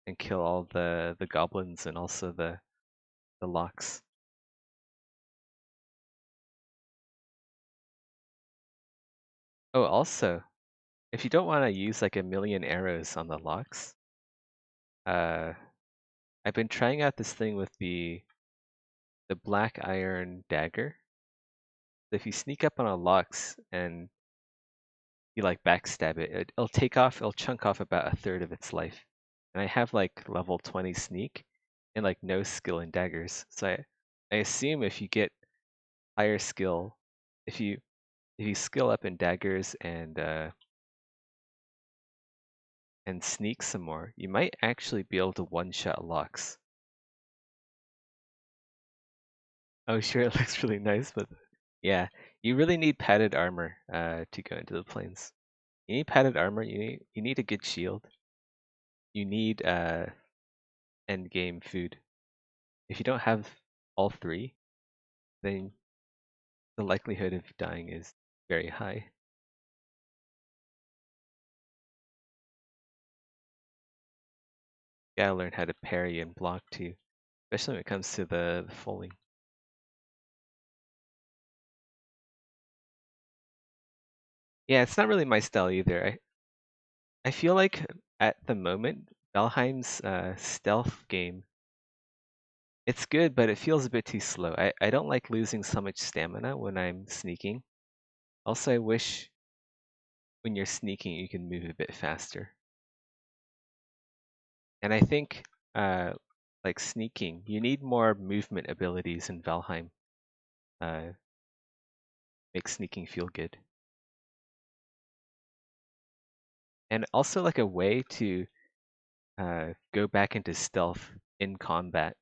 and kill all the goblins and also the lox. Oh, also, if you don't want to use like a million arrows on the lox, uh, I've been trying out this thing with the black iron dagger. So if you sneak up on a lox and you like backstab it, it'll it'll chunk off about a third of its life. And I have like level 20 sneak and like no skill in daggers. So I assume if you get higher skill, if you if you skill up in daggers and sneak some more, you might actually be able to one-shot locks. Oh, sure, it looks really nice, but yeah, you really need padded armor to go into the plains. You need padded armor. You need a good shield. You need end game food. If you don't have all three, then the likelihood of dying is very high. You gotta learn how to parry and block too, especially when it comes to the falling. Yeah, it's not really my style either. I feel like at the moment, Valheim's stealth game, it's good, but it feels a bit too slow. I don't like losing so much stamina when I'm sneaking. Also, I wish when you're sneaking you can move a bit faster. And I think like sneaking, you need more movement abilities in Valheim. Uh, make sneaking feel good. And also like a way to go back into stealth in combat.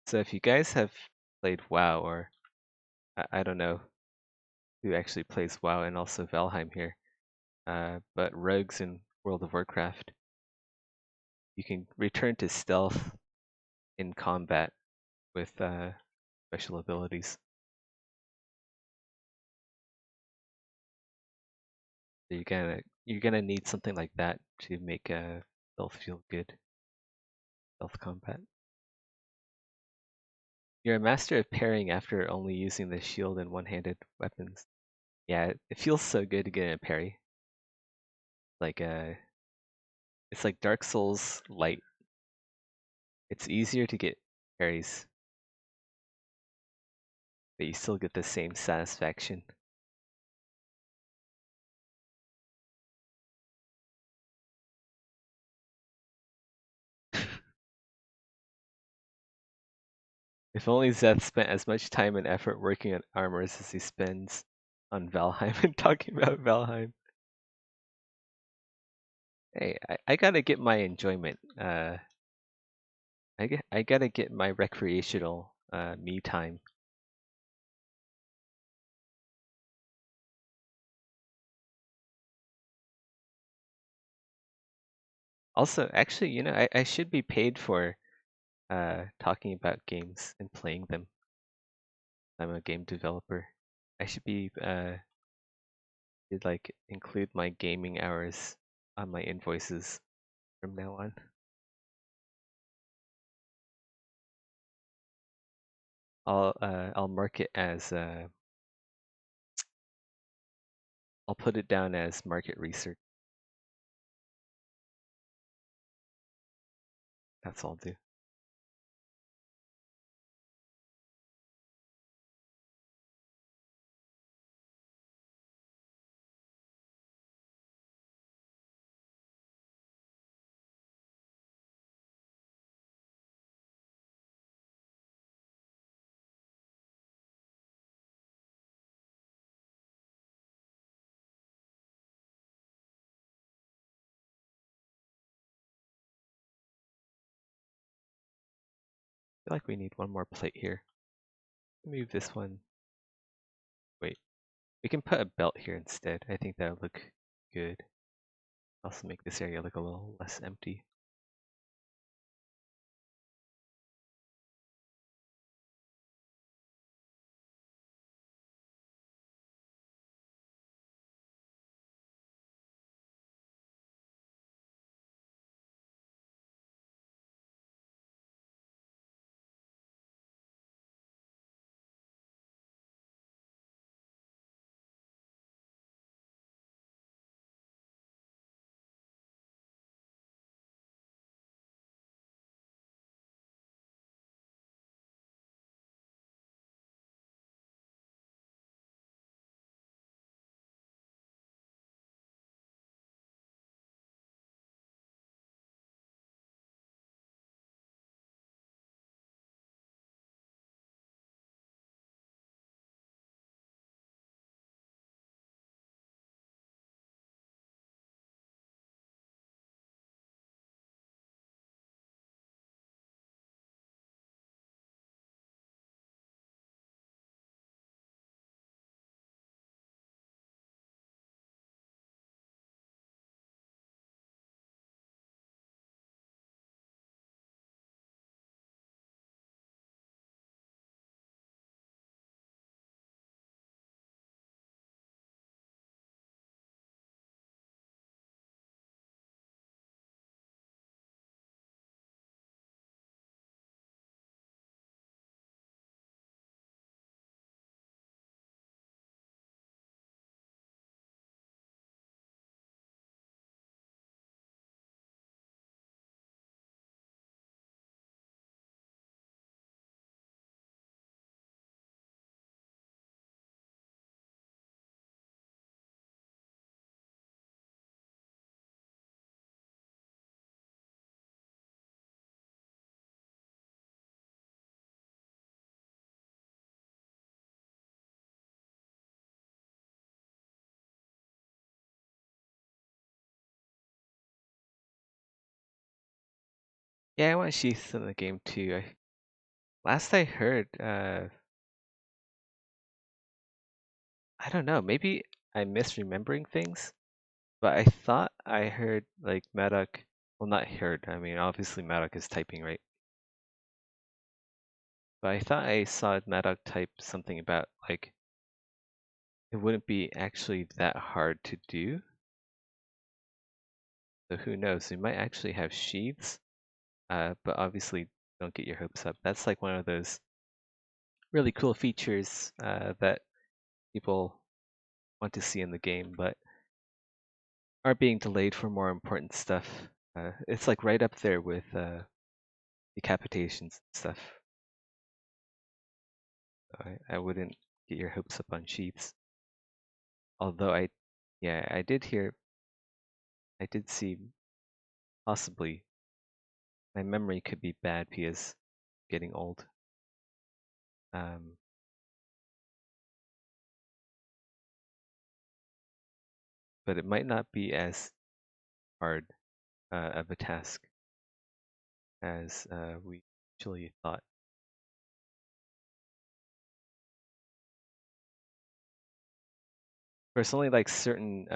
So if you guys have played WoW, or I don't know who actually plays WoW and also Valheim here, but rogues in World of Warcraft, you can return to stealth in combat with special abilities. So you're gonna need something like that to make stealth feel good. Stealth combat. You're a master of parrying after only using the shield and one-handed weapons. Yeah, it feels so good to get in a parry. Like It's like Dark Souls light. It's easier to get parries, but you still get the same satisfaction. If only Zeth spent as much time and effort working on armors as he spends on Valheim and talking about Valheim. Hey, I gotta get my enjoyment. I gotta get my recreational me time. Also, actually, I should be paid for talking about games and playing them. I'm a game developer. I should be should like include my gaming hours on my invoices from now on. I'll mark it as I'll put it down as market research. That's all I'll do. I feel like we need one more plate here. Move this one. Wait, we can put a belt here instead. I think that would look good. Also make this area look a little less empty. Yeah, I want Sheath in the game too. Last I heard, I don't know, maybe I'm misremembering things, but I thought I heard like Madoc, well not heard, I mean obviously Madoc is typing, right? But I thought I saw Madoc type something about like it wouldn't be actually that hard to do. So who knows, we might actually have sheaths, but obviously don't get your hopes up. That's like one of those really cool features that people want to see in the game, but are being delayed for more important stuff. It's like right up there with decapitations and stuff. I wouldn't get your hopes up on sheaths. Although yeah, I did see possibly my memory could be bad because getting old. Um, but it might not be as hard of a task as we actually thought. Personally, like certain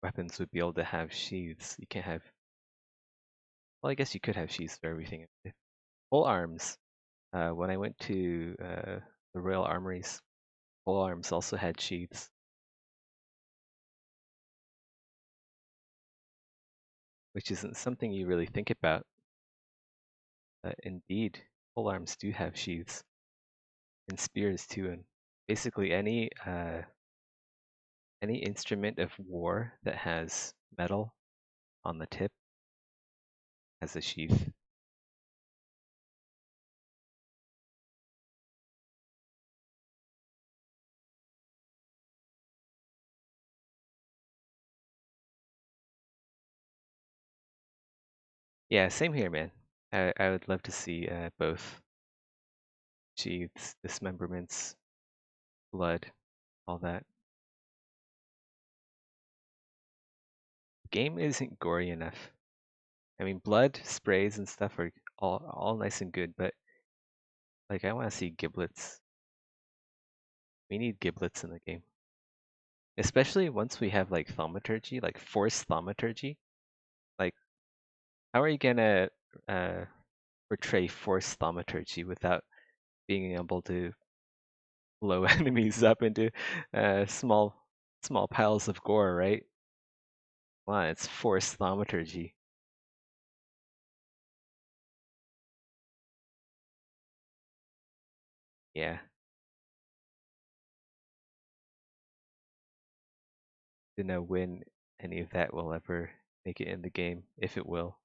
weapons would be able to have sheaths. You can't have. Well, I guess you could have sheaths for everything. Pole arms. When I went to the Royal Armories, pole arms also had sheaths, which isn't something you really think about. Indeed, pole arms do have sheaths, and spears too, and basically any instrument of war that has metal on the tip has a sheath. Yeah, same here, man. I would love to see both sheaths, dismemberments, blood, all that. The game isn't gory enough. I mean, blood sprays and stuff are all nice and good, but like I want to see giblets. We need giblets in the game, especially once we have like thaumaturgy, like forced thaumaturgy. Like, how are you gonna uh, portray forced thaumaturgy without being able to blow enemies up into small piles of gore, right? Wow, it's forced thaumaturgy. Yeah, don't know when any of that will ever make it in the game, if it will.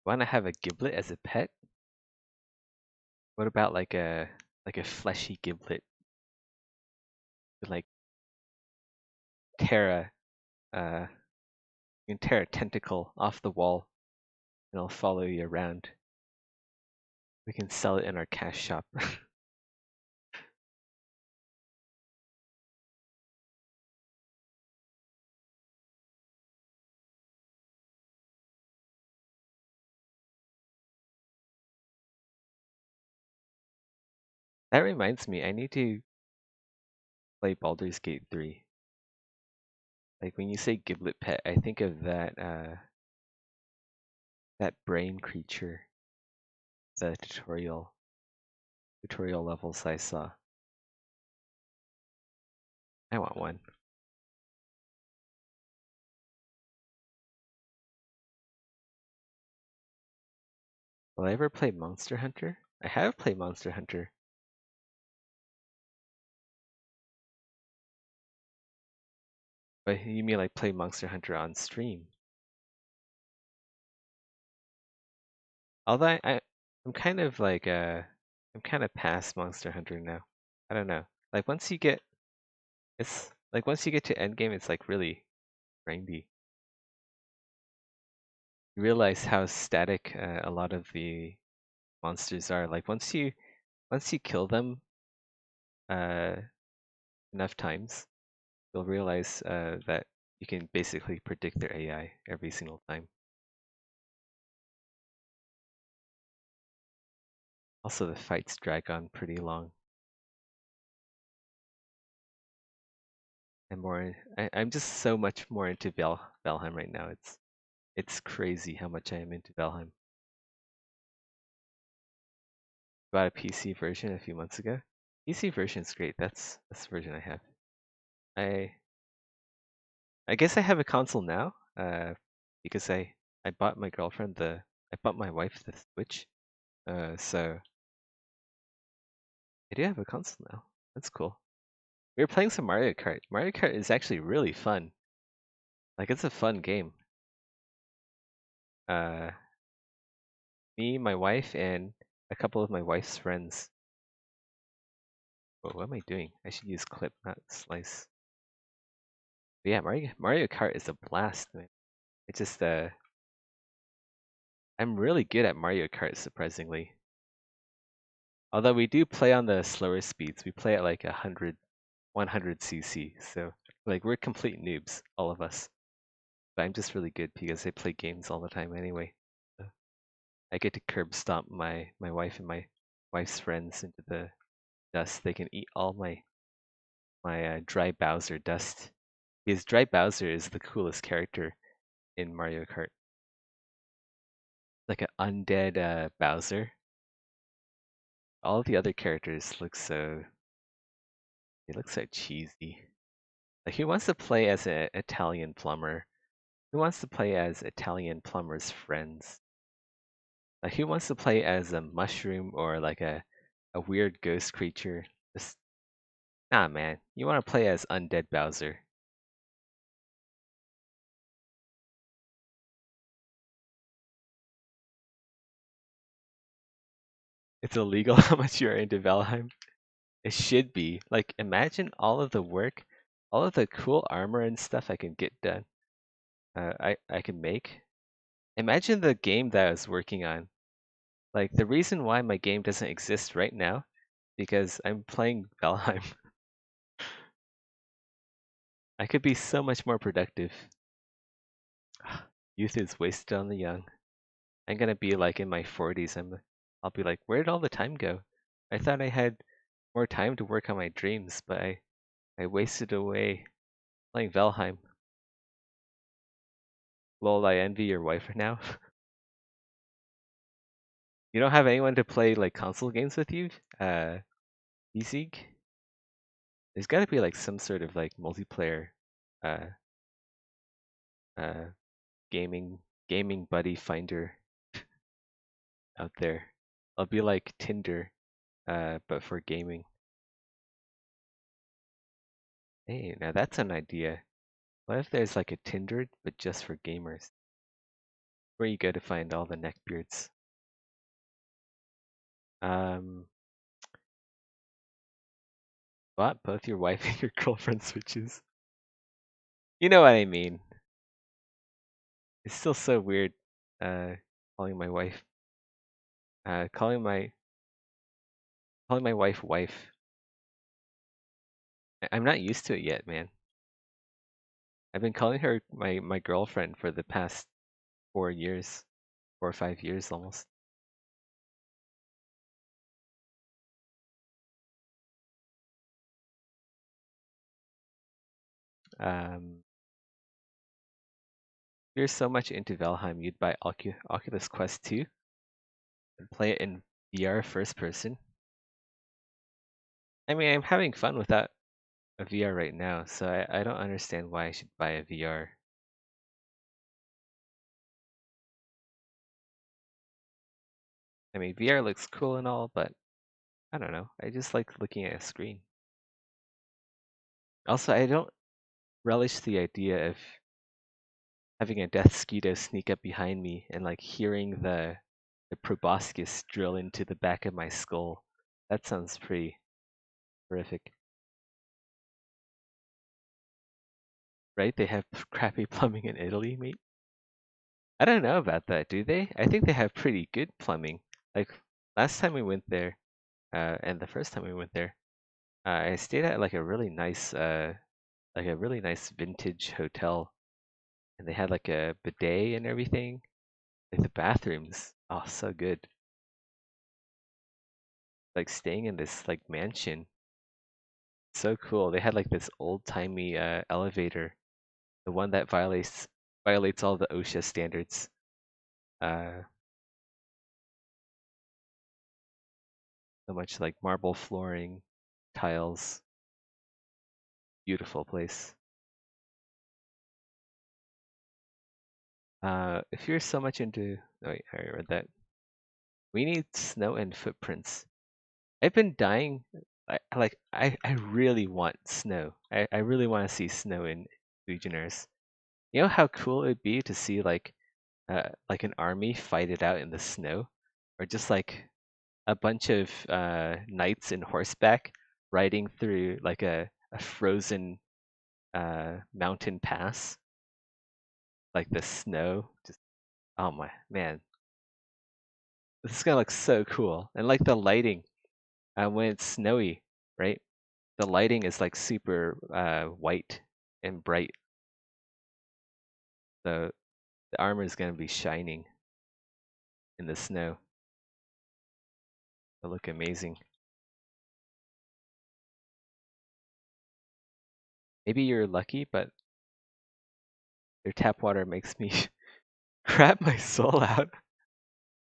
Want to have a giblet as a pet? What about like a fleshy giblet with like tear you can tear a tentacle off the wall and it'll follow you around. We can sell it in our cash shop. That reminds me, I need to play Baldur's Gate 3. Like when you say giblet pet, I think of that brain creature, the tutorial levels I saw. I want one. Will I ever play Monster Hunter? I have played Monster Hunter. But you mean like play Monster Hunter on stream? Although I'm kind of like I'm kind of past Monster Hunter now. I don't know. Like once you get to endgame, it's like really grindy. You realize how static a lot of the monsters are. Like once you kill them uh enough times, you'll realize that you can basically predict their AI every single time. Also, the fights drag on pretty long. I'm just so much more into Valheim right now. It's crazy how much I am into Valheim. Bought a PC version a few months ago. PC version's great. That's the version I have. I I guess I have a console now. Because I bought my girlfriend I bought my wife the Switch. So I do have a console now. That's cool. We were playing some Mario Kart. Mario Kart is actually really fun. Like it's a fun game. Uh, Me, my wife, and a couple of my wife's friends. Whoa, what am I doing? I should use clip, not slice. But yeah, Mario Kart is a blast, man. It's just I'm really good at Mario Kart, surprisingly. Although we do play on the slower speeds. We play at like 100cc. So like we're complete noobs, all of us. But I'm just really good because I play games all the time anyway. So I get to curb stomp my wife and my wife's friends into the dust. They can eat all my dry Bowser dust. Because dry Bowser is the coolest character in Mario Kart. Like an undead Bowser. All the other characters they look so cheesy. Like who wants to play as an Italian plumber? Who wants to play as Italian plumber's friends? Like who wants to play as a mushroom or like a weird ghost creature? Just nah, man. You want to play as undead Bowser. It's illegal how much you're into Valheim. It should be. Like imagine all of the work, all of the cool armor and stuff I can get done. I can make. Imagine the game that I was working on. Like the reason why my game doesn't exist right now, because I'm playing Valheim. I could be so much more productive. Youth is wasted on the young. I'm gonna be like in my 40s. I'll be like, where did all the time go? I thought I had more time to work on my dreams, but I wasted away playing Valheim. Lol, I envy your wife now. You don't have anyone to play like console games with you? Music? There's gotta be like some sort of like multiplayer uh uh gaming gaming buddy finder out there. I'll be like Tinder, but for gaming. Hey, now that's an idea. What if there's like a Tinder but just for gamers? Where you go to find all the neckbeards. Um what? Both your wife and your girlfriend switches. You know what I mean. It's still so weird uh calling my wife uh calling my calling my wife. I'm not used to it yet, man. I've been calling her my girlfriend for the past 4 years, 4 or 5 years almost. Um, you're so much into Valheim, you'd buy Oculus Quest 2 and play it in VR first person. I mean, I'm having fun without a VR right now, so I don't understand why I should buy a VR. I mean, VR looks cool and all, but I don't know. I just like looking at a screen. Also, I don't relish the idea of having a death skeeto sneak up behind me and like hearing the proboscis drill into the back of my skull. That sounds pretty horrific. Right? They have crappy plumbing in Italy, mate. I don't know about that, do they? I think they have pretty good plumbing. Like last time we went there, and the first time we went there, I stayed at like a really nice vintage hotel, and they had like a bidet and everything. Like the bathrooms, oh, so good. like staying in this like mansion. So cool. They had like this old-timey elevator, the one that violates all the OSHA standards. Uh, so much like marble flooring, tiles, beautiful place. If you're so much into, oh wait, I read that. We need snow and footprints. I've been dying. I really want snow. I really want to see snow in Legionnaires. You know how cool it would be to see like an army fight it out in the snow, or just like a bunch of knights in horseback riding through like a frozen mountain pass, like the snow. Just oh my man, this is gonna look so cool. And like the lighting when it's snowy, right? The lighting is like super white and bright, so the armor is gonna be shining in the snow. It'll look amazing. Maybe you're lucky, but their tap water makes me crap my soul out.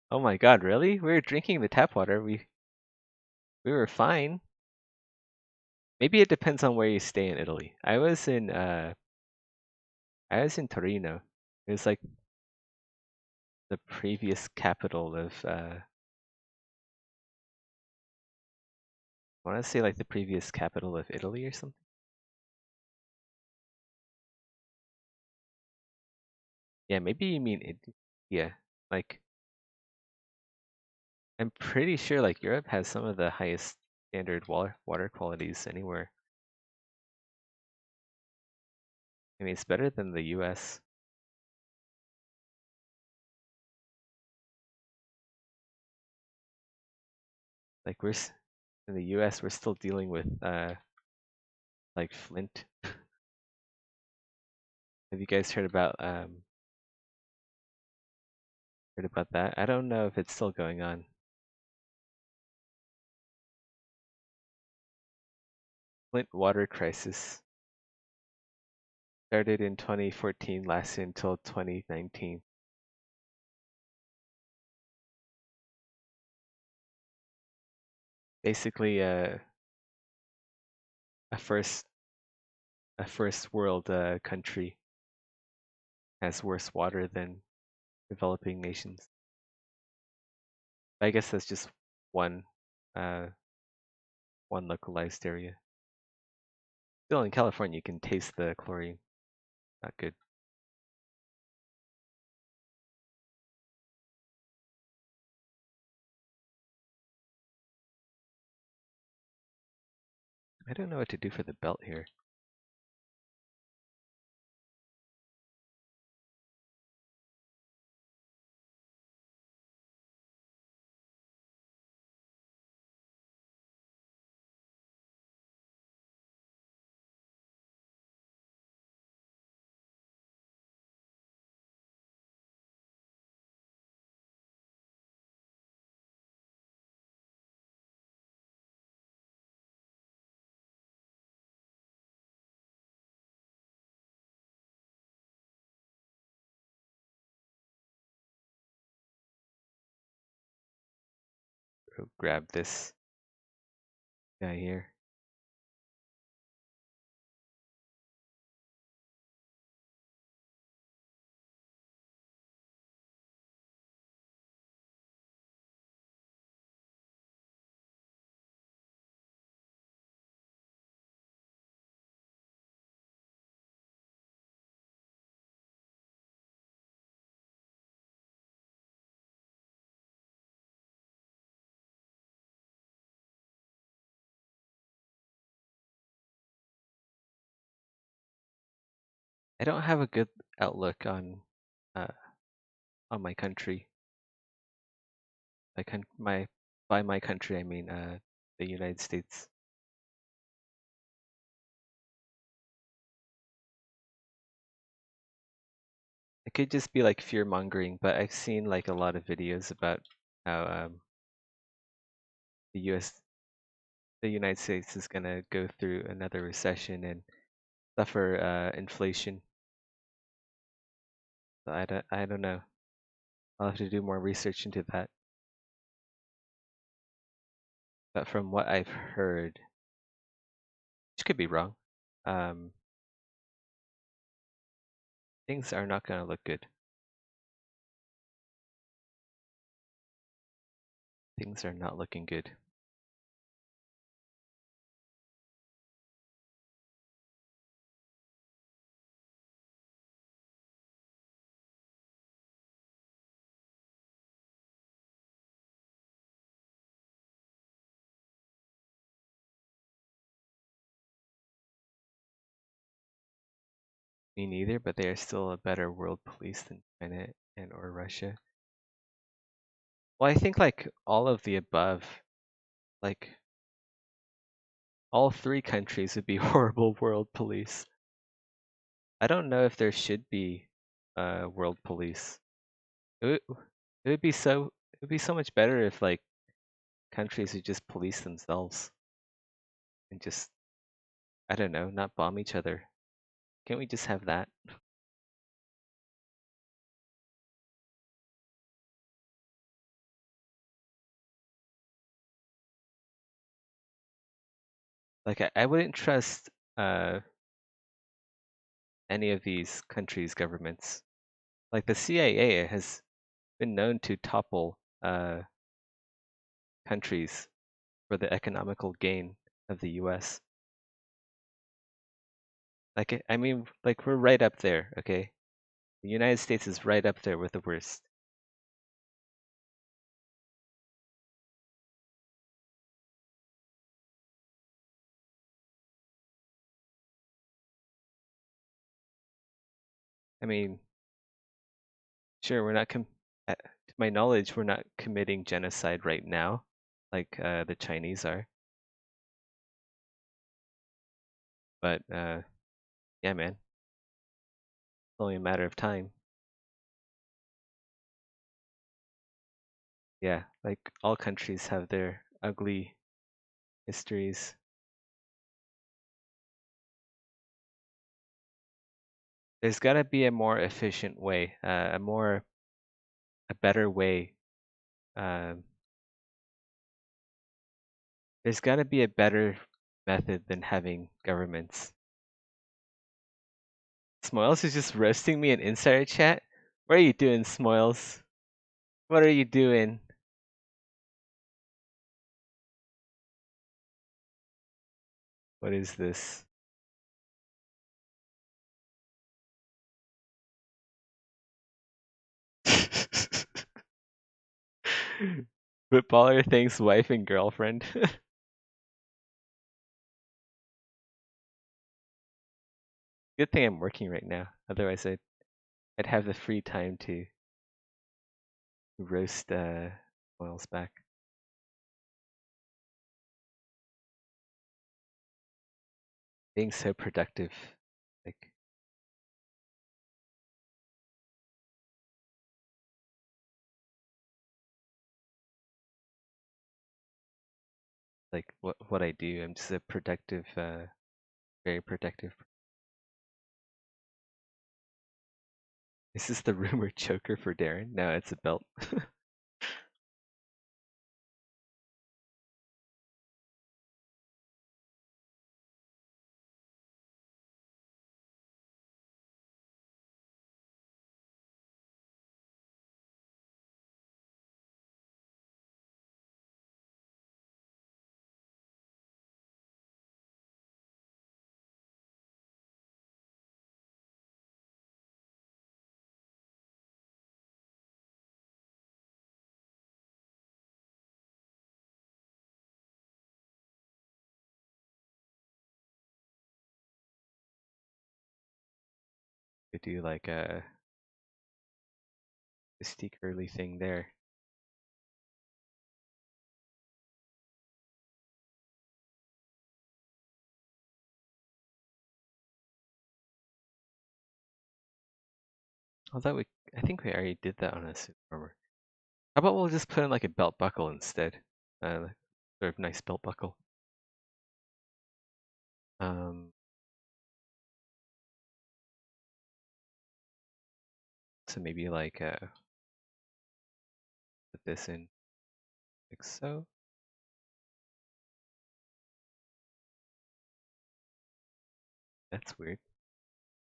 Oh my god, really? We were drinking the tap water. We were fine. Maybe it depends on where you stay in Italy. I was in Torino. It was like the previous capital of I want to say like the previous capital of Italy or something. Yeah, maybe you mean yeah. Like I'm pretty sure like Europe has some of the highest standard water qualities anywhere. I mean, it's better than the US. Like in the US, we're still dealing with like Flint. Have you guys heard about that? I don't know if it's still going on. Flint water crisis started in 2014, lasted until 2019. Basically, a first a first world country has worse water than developing nations. I guess that's just one uh, one localized area. Still in California, you can taste the chlorine. Not good. I don't know what to do for the belt here. Go grab this guy here. I don't have a good outlook uh, on my country. My by my country I mean the United States. It could just be like fear mongering, but I've seen like a lot of videos about how U.S. the United States is gonna go through another recession and suffer inflation. So I don't know. I'll have to do more research into that. But from what I've heard, which could be wrong, um, things are not gonna look good. Things are not looking good. Me neither, but they are still a better world police than China and or Russia. Well, I think like all of the above, like all three countries would be horrible world police. I don't know if there should be world police. It would be so much better if like countries would just police themselves and just I don't know, not bomb each other. Can't we just have that? Like I wouldn't trust uh any of these countries' governments. Like the CIA has been known to topple countries for the economical gain of the US. Like I mean, like we're right up there, okay? The United States is right up there with the worst. I mean, sure, we're not to my knowledge, we're not committing genocide right now, like the Chinese are. But yeah, man, it's only a matter of time. Yeah, like all countries have their ugly histories. There's got to be a more efficient way, a better way. Um, there's got to be a better method than having governments. Smoils is just roasting me in Insider Chat. What are you doing, Smoils? What are you doing? What is this? Footballer thanks wife and girlfriend. Good thing I'm working right now. Otherwise, I'd have the free time to roast Smoils back. Being so productive, like what I do. I'm just a productive, very productive. Is this the rumored choker for Darren? No, it's a belt. Could do like a Mystique early thing there. Although I think we already did that on a suit armor. How about we'll just put in like a belt buckle instead? sort of nice belt buckle. Um, so maybe like put this in like so. That's weird.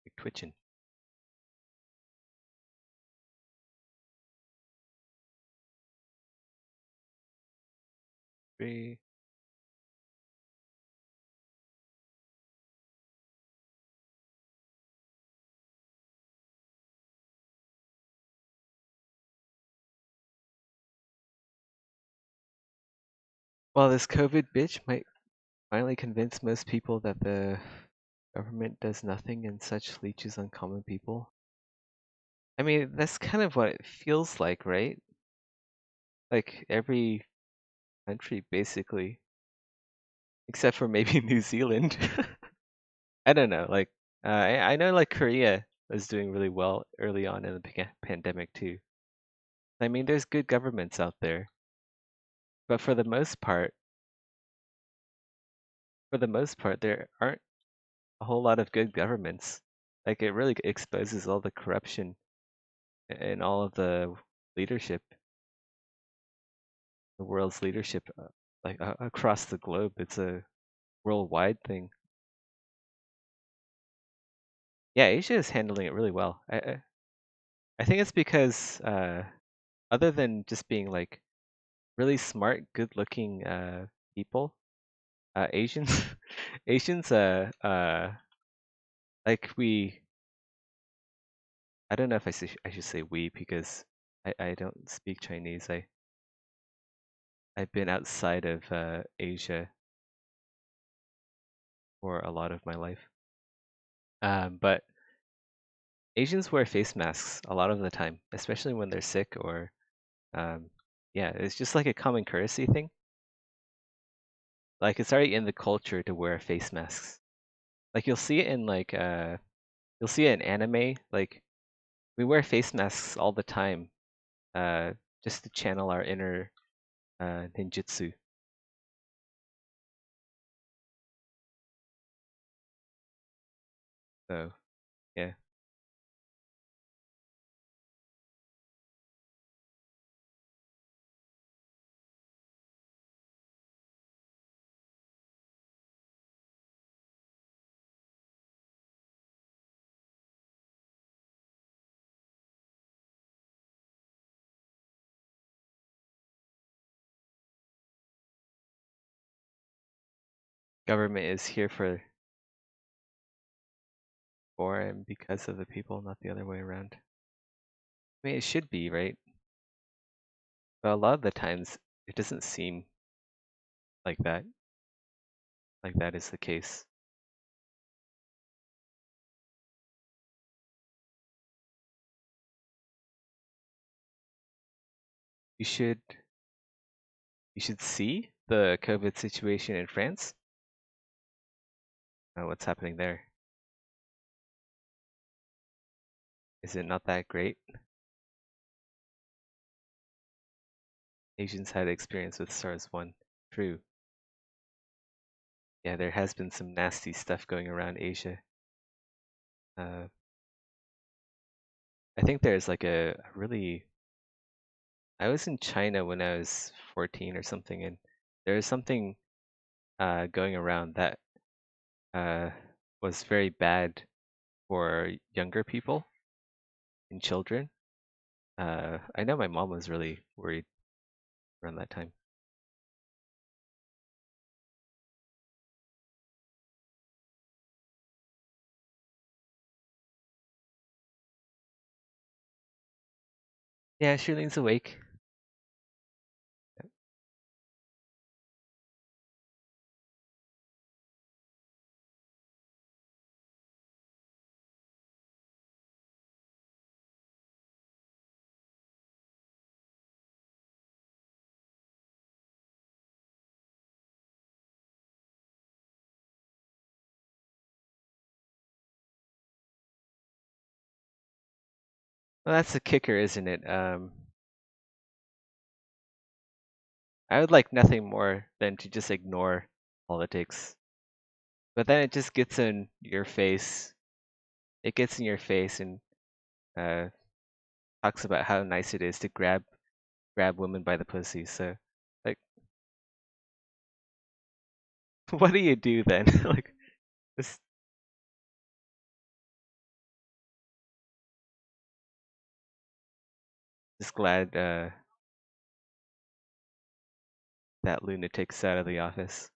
Like twitching. Three. Well, this COVID bitch might finally convince most people that the government does nothing and such leeches on common people. I mean, that's kind of what it feels like, right? Like every country, basically, except for maybe New Zealand. I don't know. Like, I know like Korea was doing really well early on in the pandemic too. I mean, there's good governments out there, but for the most part, there aren't a whole lot of good governments. Like, it really exposes all the corruption and all of the leadership, the world's leadership, like across the globe. It's a worldwide thing. Yeah, Asia is handling it really well. I think it's because other than just being like really smart, good-looking people, Asians, Asians, like we. I don't know if I should say we because I don't speak Chinese. I've been outside of Asia for a lot of my life. But Asians wear face masks a lot of the time, especially when they're sick or um, yeah, it's just like a common courtesy thing. Like it's already in the culture to wear face masks. Like you'll see it in you'll see it in anime. Like we wear face masks all the time, uh, just to channel our inner ninjutsu. So yeah, government is here for and because of the people, not the other way around. I mean, it should be, right? But a lot of the times, it doesn't seem like that. Like that is the case. You should you should see the COVID situation in France. What's happening there? Is it not that great? Asians had experience with SARS-1. True. Yeah, there has been some nasty stuff going around Asia. Uh, I think there's like a really. I was in China when I was 14 or something, and there was something going around that uh, was very bad for younger people and children. I know my mom was really worried around that time. Yeah, Shirley's awake. Well, that's the kicker, isn't it? I would like nothing more than to just ignore politics. But then it just gets in your face. It gets in your face and uh, talks about how nice it is to grab women by the pussy. So, like, what do you do then? Like, just glad that lunatic's out of the office.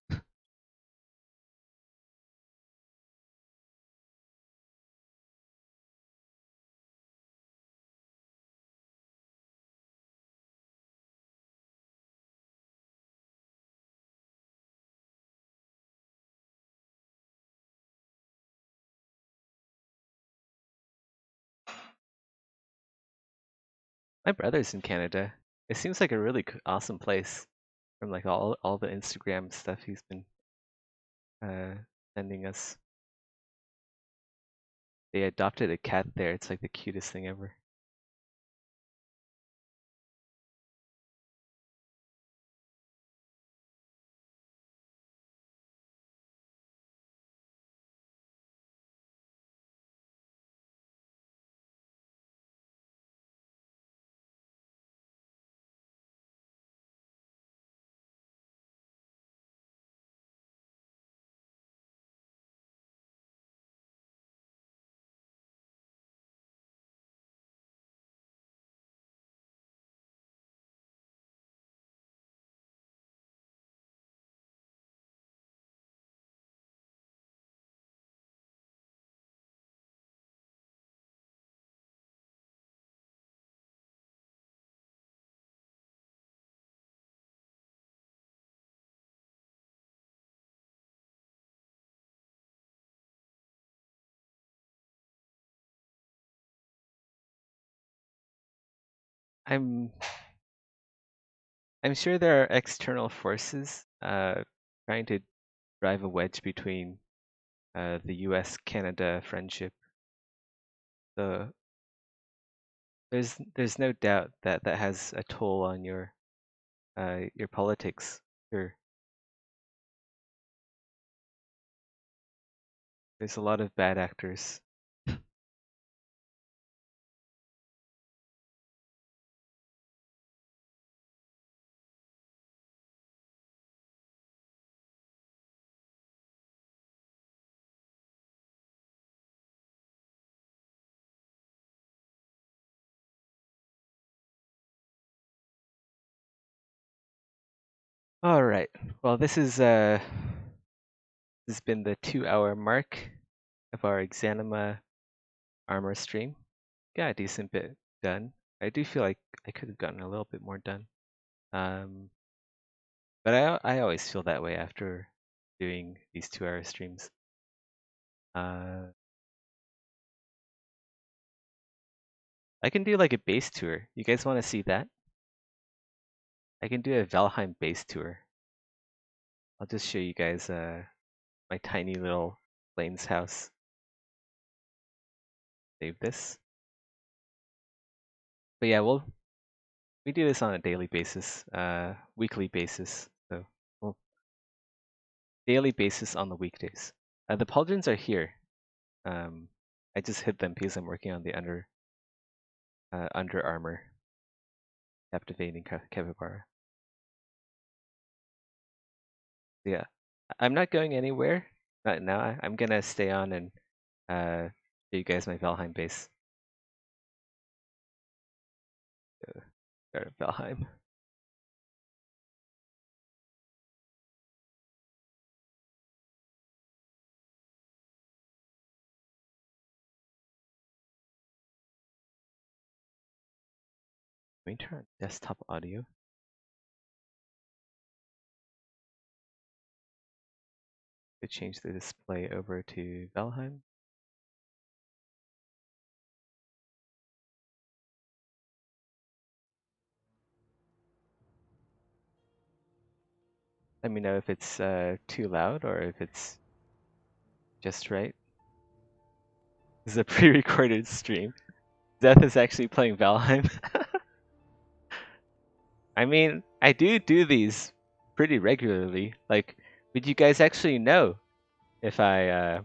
My brother's in Canada. It seems like a really awesome place from like all the Instagram stuff he's been uh, sending us. They adopted a cat there. It's like the cutest thing ever. I'm I'm sure there are external forces trying to drive a wedge between the U.S.-Canada friendship. So there's no doubt that that has a toll on your politics. Sure, there's a lot of bad actors. All right. Well, this has been the 2 hour mark of our Exanima Armour stream. Got a decent bit done. I do feel like I could have gotten a little bit more done. Um, but I always feel that way after doing these 2 hour streams. Uh, I can do like a base tour. You guys want to see that? I can do a Valheim base tour. I'll just show you guys my tiny little Lane's house. Save this. But yeah, we do this on a daily basis, weekly basis. So well, daily basis on the weekdays. The pauldrons are here. I just hid them because I'm working on the under armor, captivating capybara. Yeah, I'm not going anywhere. Not now. I'm gonna stay on and show you guys my Valheim base. Start Valheim. Let me turn on desktop audio. To change the display over to Valheim. Let me know if it's too loud or if it's just right. This is a pre-recorded stream. Zeth is actually playing Valheim. I mean, I do these pretty regularly. Like, would you guys actually know if I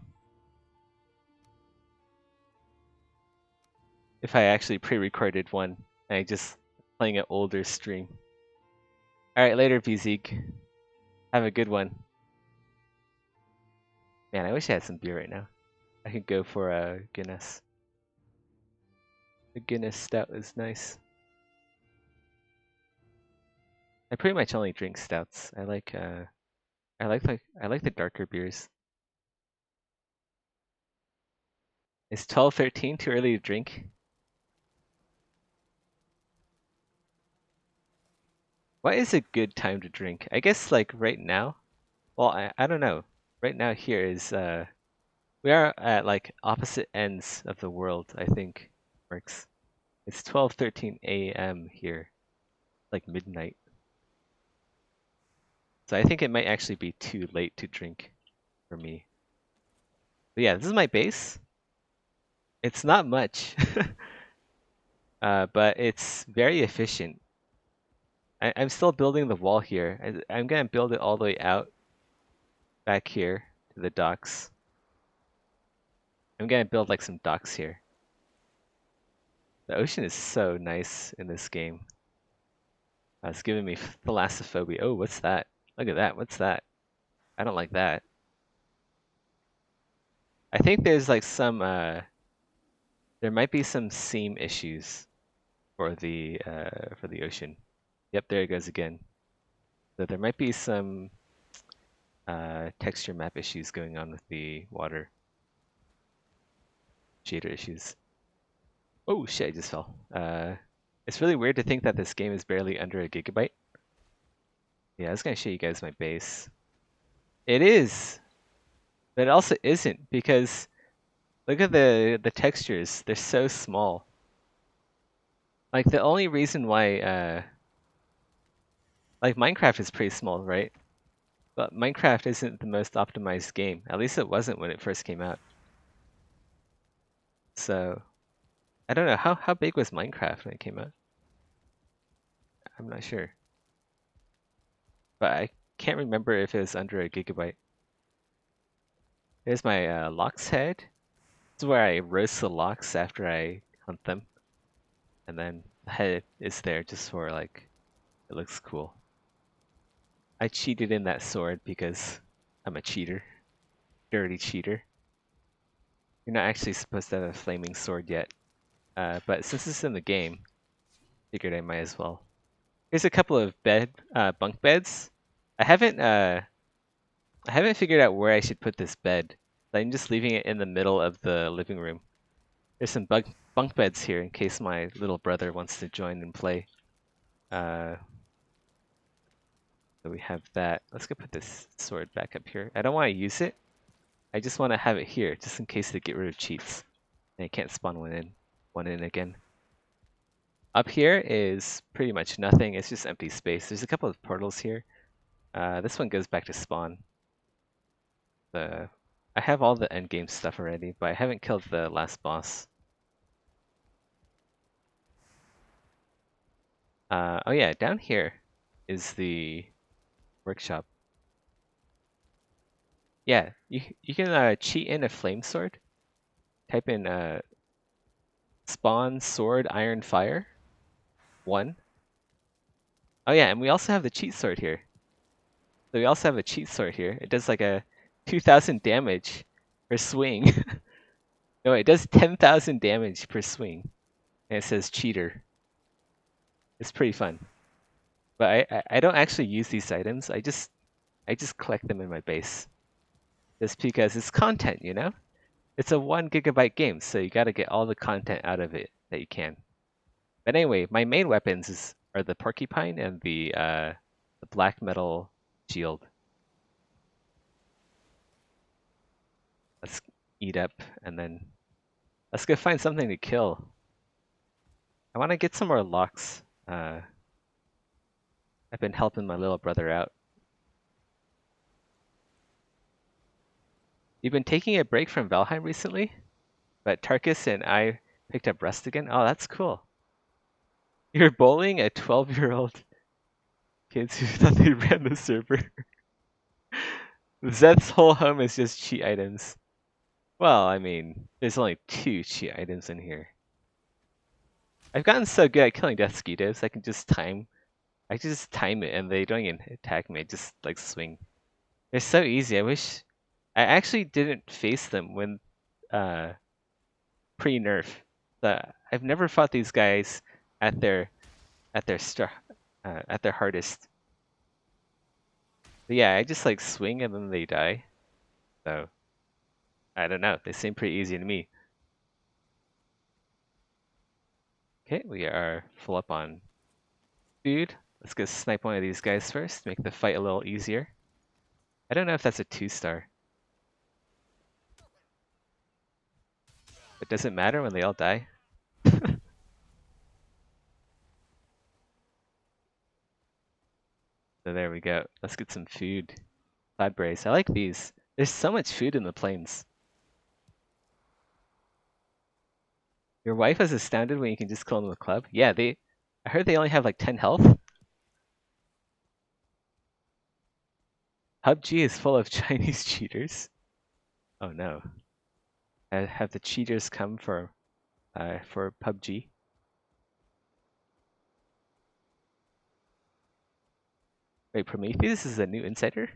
actually pre-recorded one and I just playing an older stream? All right, later, Bzeek. Have a good one. Man, I wish I had some beer right now. I could go for a Guinness. The Guinness stout is nice. I pretty much only drink stouts. I like the darker beers. Is 12:13 too early to drink? What is a good time to drink? I guess like right now. Well, I don't know. Right now here is we are at like opposite ends of the world, I think works. It's 12:13 a.m. here, like midnight. So I think it might actually be too late to drink for me. But yeah, this is my base. It's not much, but it's very efficient. I'm still building the wall here. I'm gonna build it all the way out back here to the docks. I'm gonna build like some docks here. The ocean is so nice in this game. It's giving me thalassophobia. Oh, what's that? Look at that. What's that? I don't like that. I think there's like some there might be some seam issues for the ocean. Yep, there it goes again. So there might be some texture map issues going on with the water. Shader issues. Oh shit, I just fell. It's really weird to think that this game is barely under a gigabyte. Yeah, I was gonna show you guys my base. It is, but it also isn't because look at the textures. They're so small. Like the only reason why like Minecraft is pretty small, right? But Minecraft isn't the most optimized game. At least it wasn't when it first came out. So I don't know how big was Minecraft when it came out? I'm not sure. But I can't remember if it was under a gigabyte. Here's my lox head. This is where I roast the lox after I hunt them. And then the head is there just for like, it looks cool. I cheated in that sword because I'm a cheater. Dirty cheater. You're not actually supposed to have a flaming sword yet. But since it's in the game, figured I might as well. Here's a couple of bunk beds. I haven't figured out where I should put this bed. I'm just leaving it in the middle of the living room. There's some bunk beds here in case my little brother wants to join and play. So we have that. Let's go put this sword back up here. I don't want to use it. I just want to have it here just in case they get rid of cheats. And I can't spawn one in again. Up here is pretty much nothing. It's just empty space. There's a couple of portals here. This one goes back to spawn. I have all the endgame stuff already, but I haven't killed the last boss. Oh yeah, down here is the workshop. Yeah, you can cheat in a flame sword. Type in spawn sword iron fire 1. Oh yeah, and we also have the cheat sword here. So we also have a cheat sword here. It does like a 2,000 damage per swing. No, it does 10,000 damage per swing. And it says cheater. It's pretty fun. But I don't actually use these items. I just collect them in my base. Just because it's content, you know? It's a 1 gigabyte game, so you gotta get all the content out of it that you can. But anyway, my main weapons are the porcupine and the black metal shield. Let's eat up and then let's go find something to kill. I want to get some more locks. I've been helping my little brother out. You've been taking a break from Valheim recently? But Tarkus and I picked up Rust again? Oh, that's cool. You're bullying a 12-year-old kids who thought they ran the server. Zeth's whole home is just cheat items. Well, I mean, there's only 2 cheat items in here. I've gotten so good at killing death skeetos, I can just time it and they don't even attack me, I just like swing. They're so easy. I wish I actually didn't face them when pre-nerf. I've never fought these guys at their at their at their hardest. But yeah, I just like swing and then they die. So I don't know. They seem pretty easy to me. Okay, we are full up on food. Let's go snipe one of these guys first, make the fight a little easier. I don't know if that's a 2-star. It doesn't matter when they all die. So there we go. Let's get some food. Cloudberries. I like these. There's so much food in the plains. Your wife is astounded when you can just kill them with a club? Yeah, I heard they only have like 10 health. PUBG is full of Chinese cheaters. Oh no. Have the cheaters come for PUBG? Wait, Prometheus is a new insider?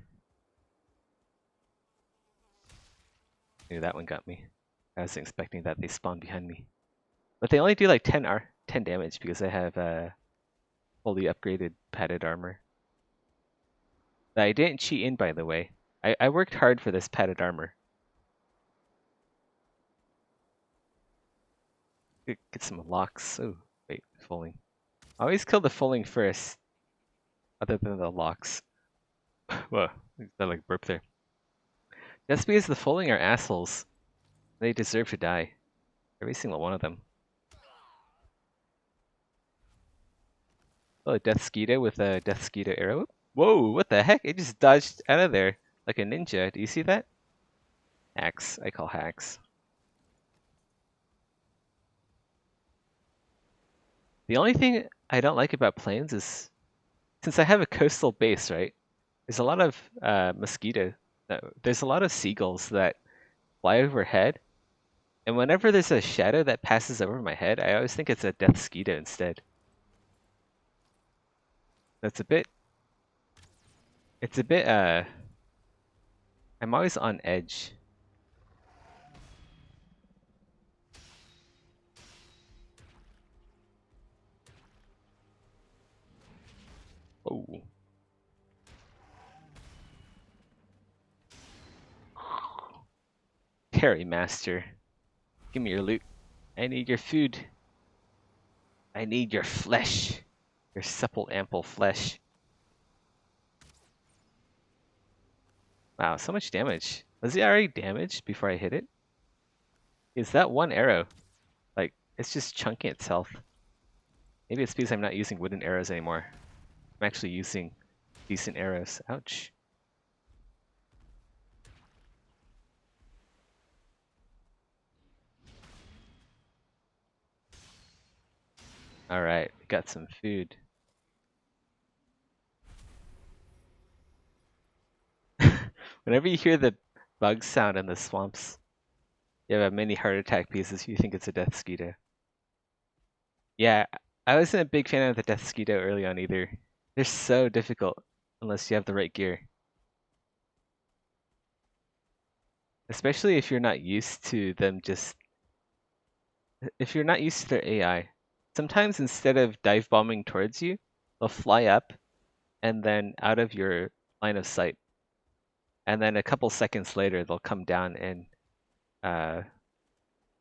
Maybe that one got me. I was expecting that they spawn behind me. But they only do like 10 damage because I have fully upgraded padded armor. That I didn't cheat in, by the way. I worked hard for this padded armor. Get some locks. Oh, wait, fulling. I always kill the fulling first, other than the locks. Whoa, that like burp there. That's because the fulling are assholes. They deserve to die. Every single one of them. Oh, a Death Skeeto with a Death Skeeto arrow. Whoa, what the heck? It just dodged out of there like a ninja. Do you see that? Hacks. I call hacks. The only thing I don't like about planes is, since I have a coastal base, right? There's a lot of mosquito. There's a lot of seagulls that fly overhead, and whenever there's a shadow that passes over my head, I always think it's a Death Skeeto instead. That's a bit. It's a bit. I'm always on edge. Oh. Carry master. Give me your loot. I need your food. I need your flesh. Your supple, ample flesh. Wow, so much damage. Was he already damaged before I hit it? Is that one arrow? Like, it's just chunking itself. Maybe it's because I'm not using wooden arrows anymore. I'm actually using decent arrows. Ouch. Alright, we got some food. Whenever you hear the bug sound in the swamps, you have a mini heart attack because you think it's a death skeeto. Yeah, I wasn't a big fan of the death skeeto early on either. They're so difficult unless you have the right gear. Especially if you're not used to them if you're not used to their AI. Sometimes instead of dive bombing towards you, they'll fly up and then out of your line of sight. And then a couple seconds later, they'll come down and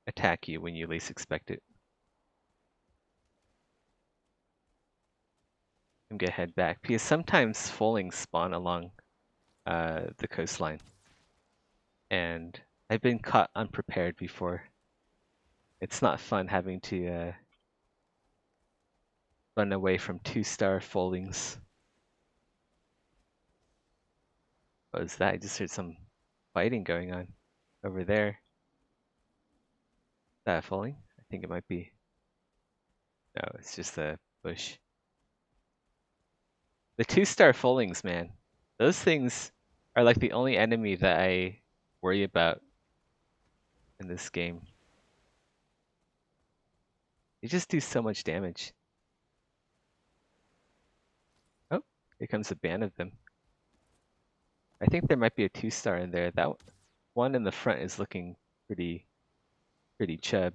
attack you when you least expect it. I'm gonna head back because sometimes foalings spawn along the coastline. And I've been caught unprepared before. It's not fun having to run away from 2-star foalings. What was that? I just heard some fighting going on over there. Is that a foaling? I think it might be. No, it's just a bush. The 2-star Folings, man. Those things are like the only enemy that I worry about in this game. They just do so much damage. Oh, here comes a band of them. I think there might be a 2-star in there. That one in the front is looking pretty chub.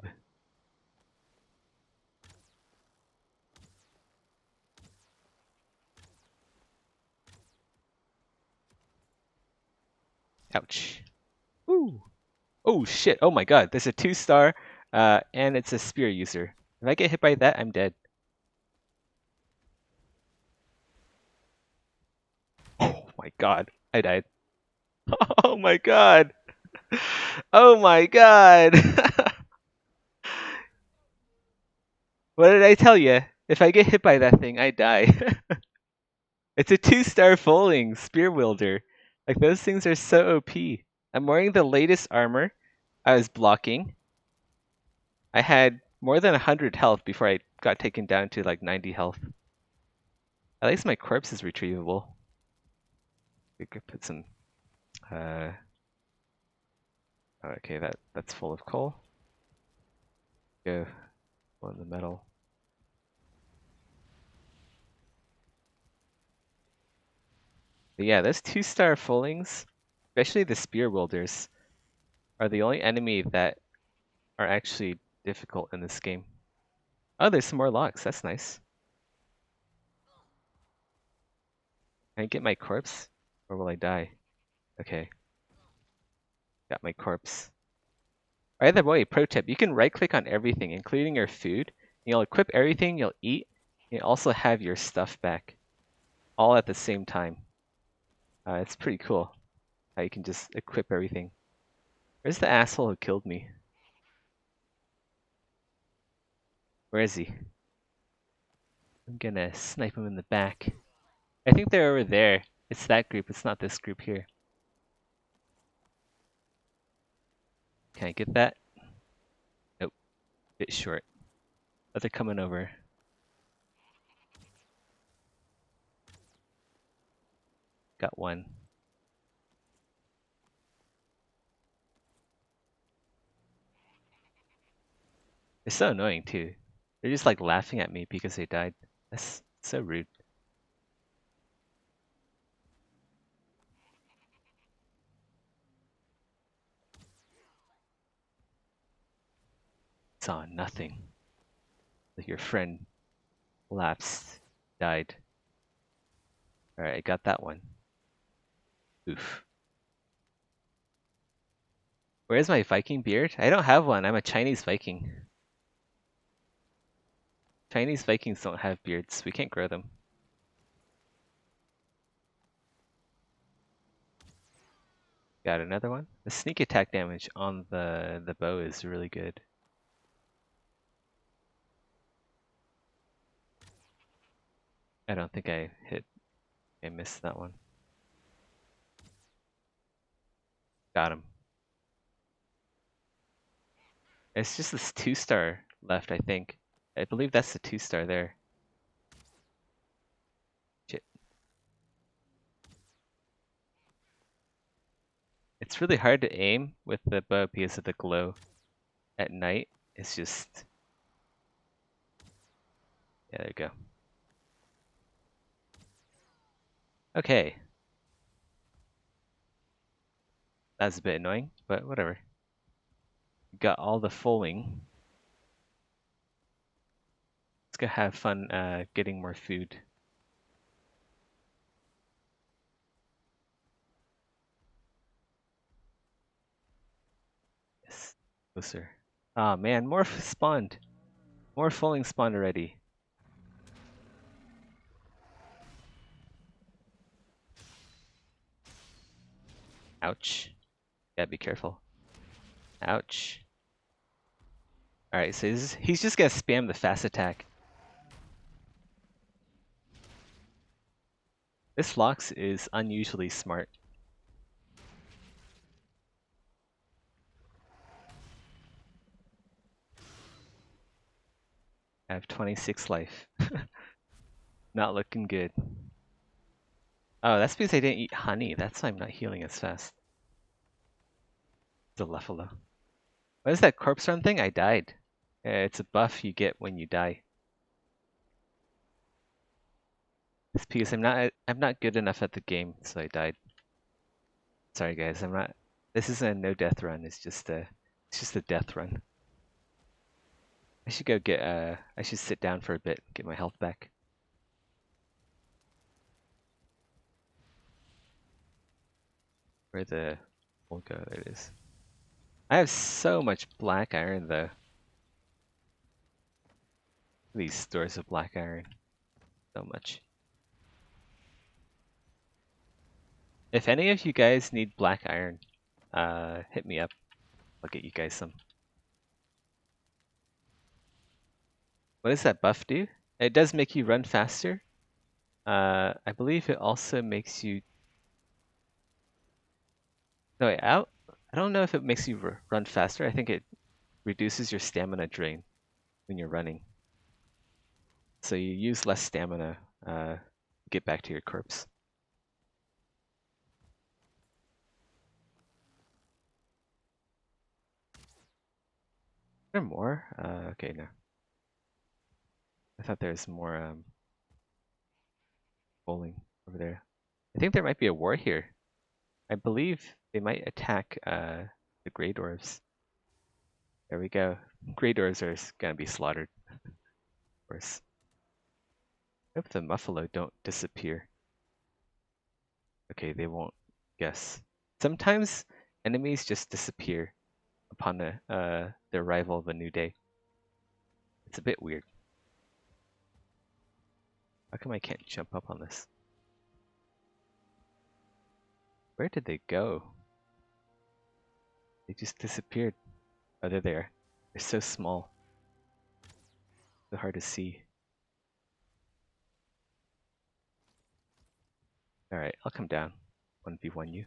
Ouch. Ooh. Oh shit. Oh my god. There's a 2-star, and it's a spear user. If I get hit by that, I'm dead. Oh my god. I died. Oh my god. Oh my god. What did I tell you? If I get hit by that thing, I die. It's a 2-star Foaling Spear Wielder. Like, those things are so OP. I'm wearing the latest armor. I was blocking. I had more than 100 health before I got taken down to like 90 health. At least my corpse is retrievable. We could put some... okay, that's full of coal. Go on the metal. But yeah, those 2-star Foalings, especially the Spear Wielders, are the only enemy that are actually difficult in this game. Oh, there's some more logs. That's nice. Can I get my corpse? Or will I die? Okay. Got my corpse. By the way, pro tip, you can right click on everything, including your food. You'll equip everything you'll eat. You also have your stuff back. All at the same time. It's pretty cool how you can just equip everything. Where's the asshole who killed me? Where is he? I'm gonna snipe him in the back. I think they're over there. It's that group, it's not this group here. Can I get that? Nope. Bit short. But they're coming over. Got one. They're so annoying too. They're just like laughing at me because they died. That's so rude. Saw nothing. Like your friend lapsed, died. Alright, I got that one. Oof. Where's my Viking beard? I don't have one. I'm a Chinese Viking. Chinese Vikings don't have beards. We can't grow them. Got another one. The sneak attack damage on the bow is really good. I don't think I missed that one. Got him. It's just this 2-star left, I think. I believe that's the 2-star there. Shit. It's really hard to aim with the bow because of the glow at night. It's just... Yeah, there you go. Okay. That's a bit annoying, but whatever. Got all the Foaling. Let's go have fun getting more food. Yes, closer. Ah man, more spawned. More Foaling spawned already. Ouch. Gotta be careful. Ouch. Alright, so he's just gonna spam the fast attack. This Lox is unusually smart. I have 26 life. Not looking good. Oh, that's because I didn't eat honey. That's why I'm not healing as fast. Deluffalo. What is that corpse run thing? I died. It's a buff you get when you die. It's because I'm not good enough at the game, so I died. Sorry guys, I'm not. This isn't a no death run. It's just a death run. I should go get I should sit down for a bit, get my health back. Where the will go? There it is. I have so much black iron though. These stores of black iron. So much. If any of you guys need black iron, hit me up. I'll get you guys some. What does that buff do? It does make you run faster. I believe it also makes you. No, wait, I don't know if it makes you run faster. I think it reduces your stamina drain when you're running. So you use less stamina to get back to your corpse. Is there more? Okay, no. I thought there was more bowling over there. I think there might be a war here. I believe they might attack the Grey Dwarves. There we go. Grey Dwarves are gonna be slaughtered. Of course. I hope the Muffalo don't disappear. Okay, they won't guess. Sometimes enemies just disappear upon the arrival of a new day. It's a bit weird. How come I can't jump up on this? Where did they go? They just disappeared. Oh, they're there. They're so small. So hard to see. Alright, I'll come down. 1v1 you.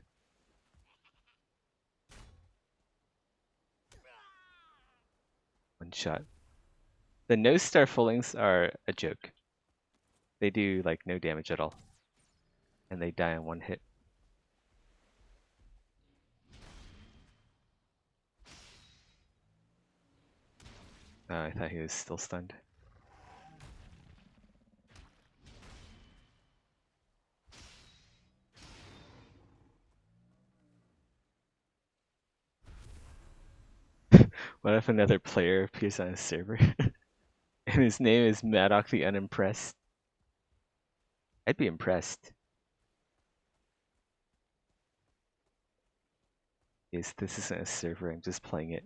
One shot. The no star fullings are a joke. They do like no damage at all. And they die on one hit. Oh, I thought he was still stunned. What if another player appears on a server? And his name is Maddock the Unimpressed? I'd be impressed. Yes, this isn't a server, I'm just playing it.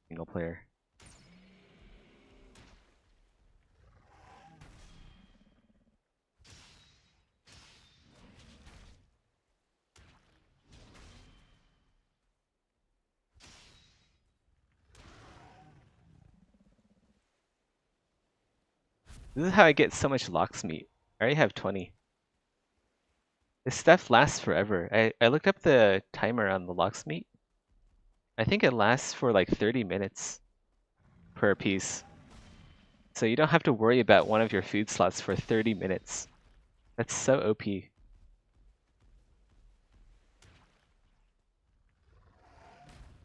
Single player. This is how I get so much lox meat. I already have 20. This stuff lasts forever. I looked up the timer on the lox meat. I think it lasts for like 30 minutes per piece. So you don't have to worry about one of your food slots for 30 minutes. That's so OP.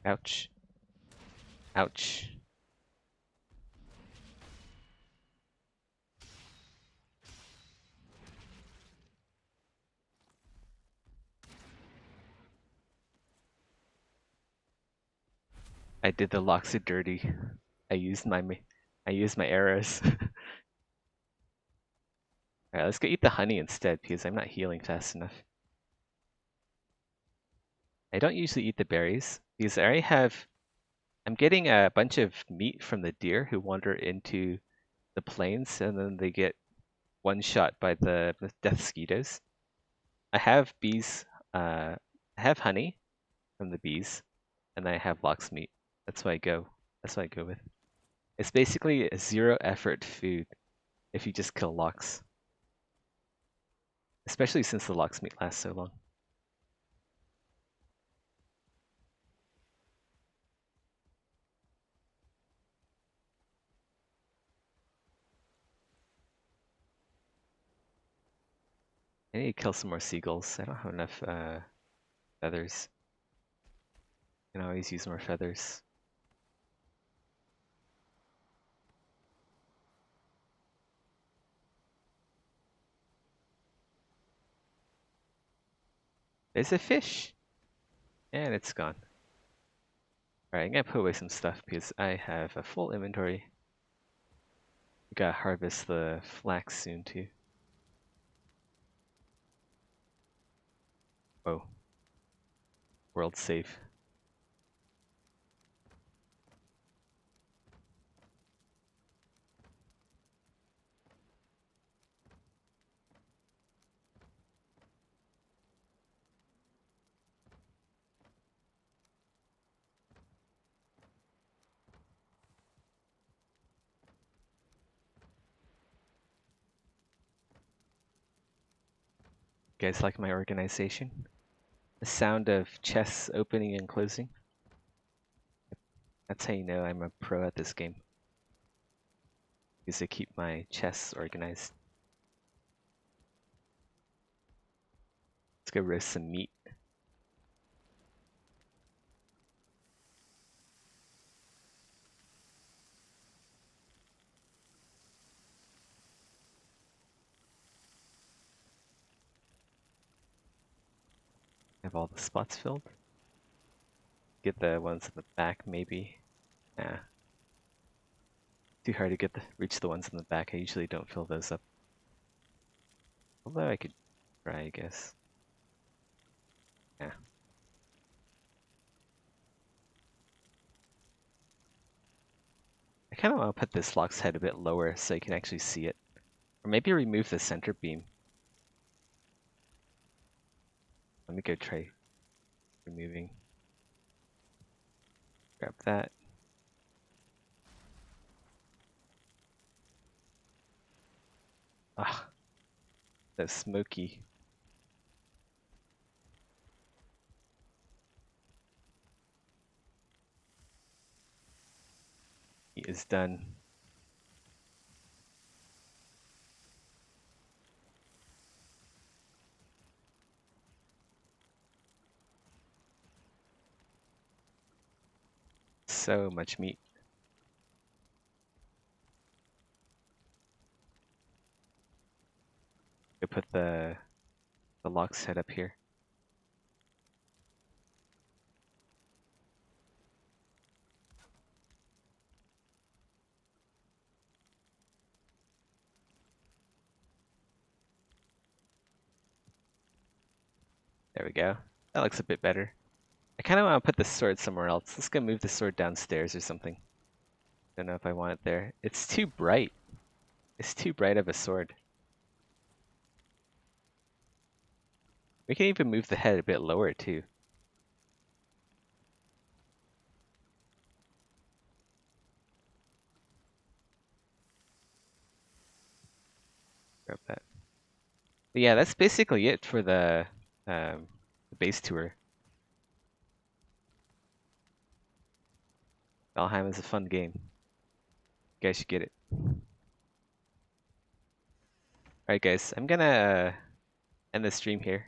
Ouch. Ouch. I did the Loxa dirty. I used my arrows. Alright, let's go eat the honey instead because I'm not healing fast enough. I don't usually eat the berries because I already have. I'm getting a bunch of meat from the deer who wander into the plains and then they get one shot by the death mosquitoes. I have bees. I have honey from the bees, and I have lox meat. That's what I go. That's what I go with. It's basically a zero effort food if you just kill lox. Especially since the lox meat lasts so long. I need to kill some more seagulls. I don't have enough feathers. I can always use more feathers. There's a fish! And it's gone. Alright, I'm gonna put away some stuff because I have a full inventory. We gotta harvest the flax soon too. Oh. World safe. You guys like my organization? The sound of chests opening and closing? That's how you know I'm a pro at this game. Because I keep my chests organized. Let's go roast some meat. Have all the spots filled. Get the ones in the back maybe. Nah. Too hard to reach the ones in the back. I usually don't fill those up. Although I could try, I guess. Yeah. I kind of want to put this lock's head a bit lower so you can actually see it. Or maybe remove the center beam. Let me go try removing. Grab that. Ah, that's smoky. He is done. So much meat. Go put the lock's head up here. There we go. That looks a bit better. I kind of want to put the sword somewhere else. Let's go move the sword downstairs or something. Don't know if I want it there. It's too bright. It's too bright of a sword. We can even move the head a bit lower too. Grab that. But yeah, that's basically it for the base tour. Valheim is a fun game. You guys should get it. Alright guys, I'm gonna end the stream here.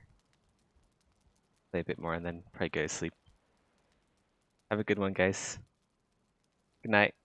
Play a bit more and then probably go to sleep. Have a good one guys. Good night.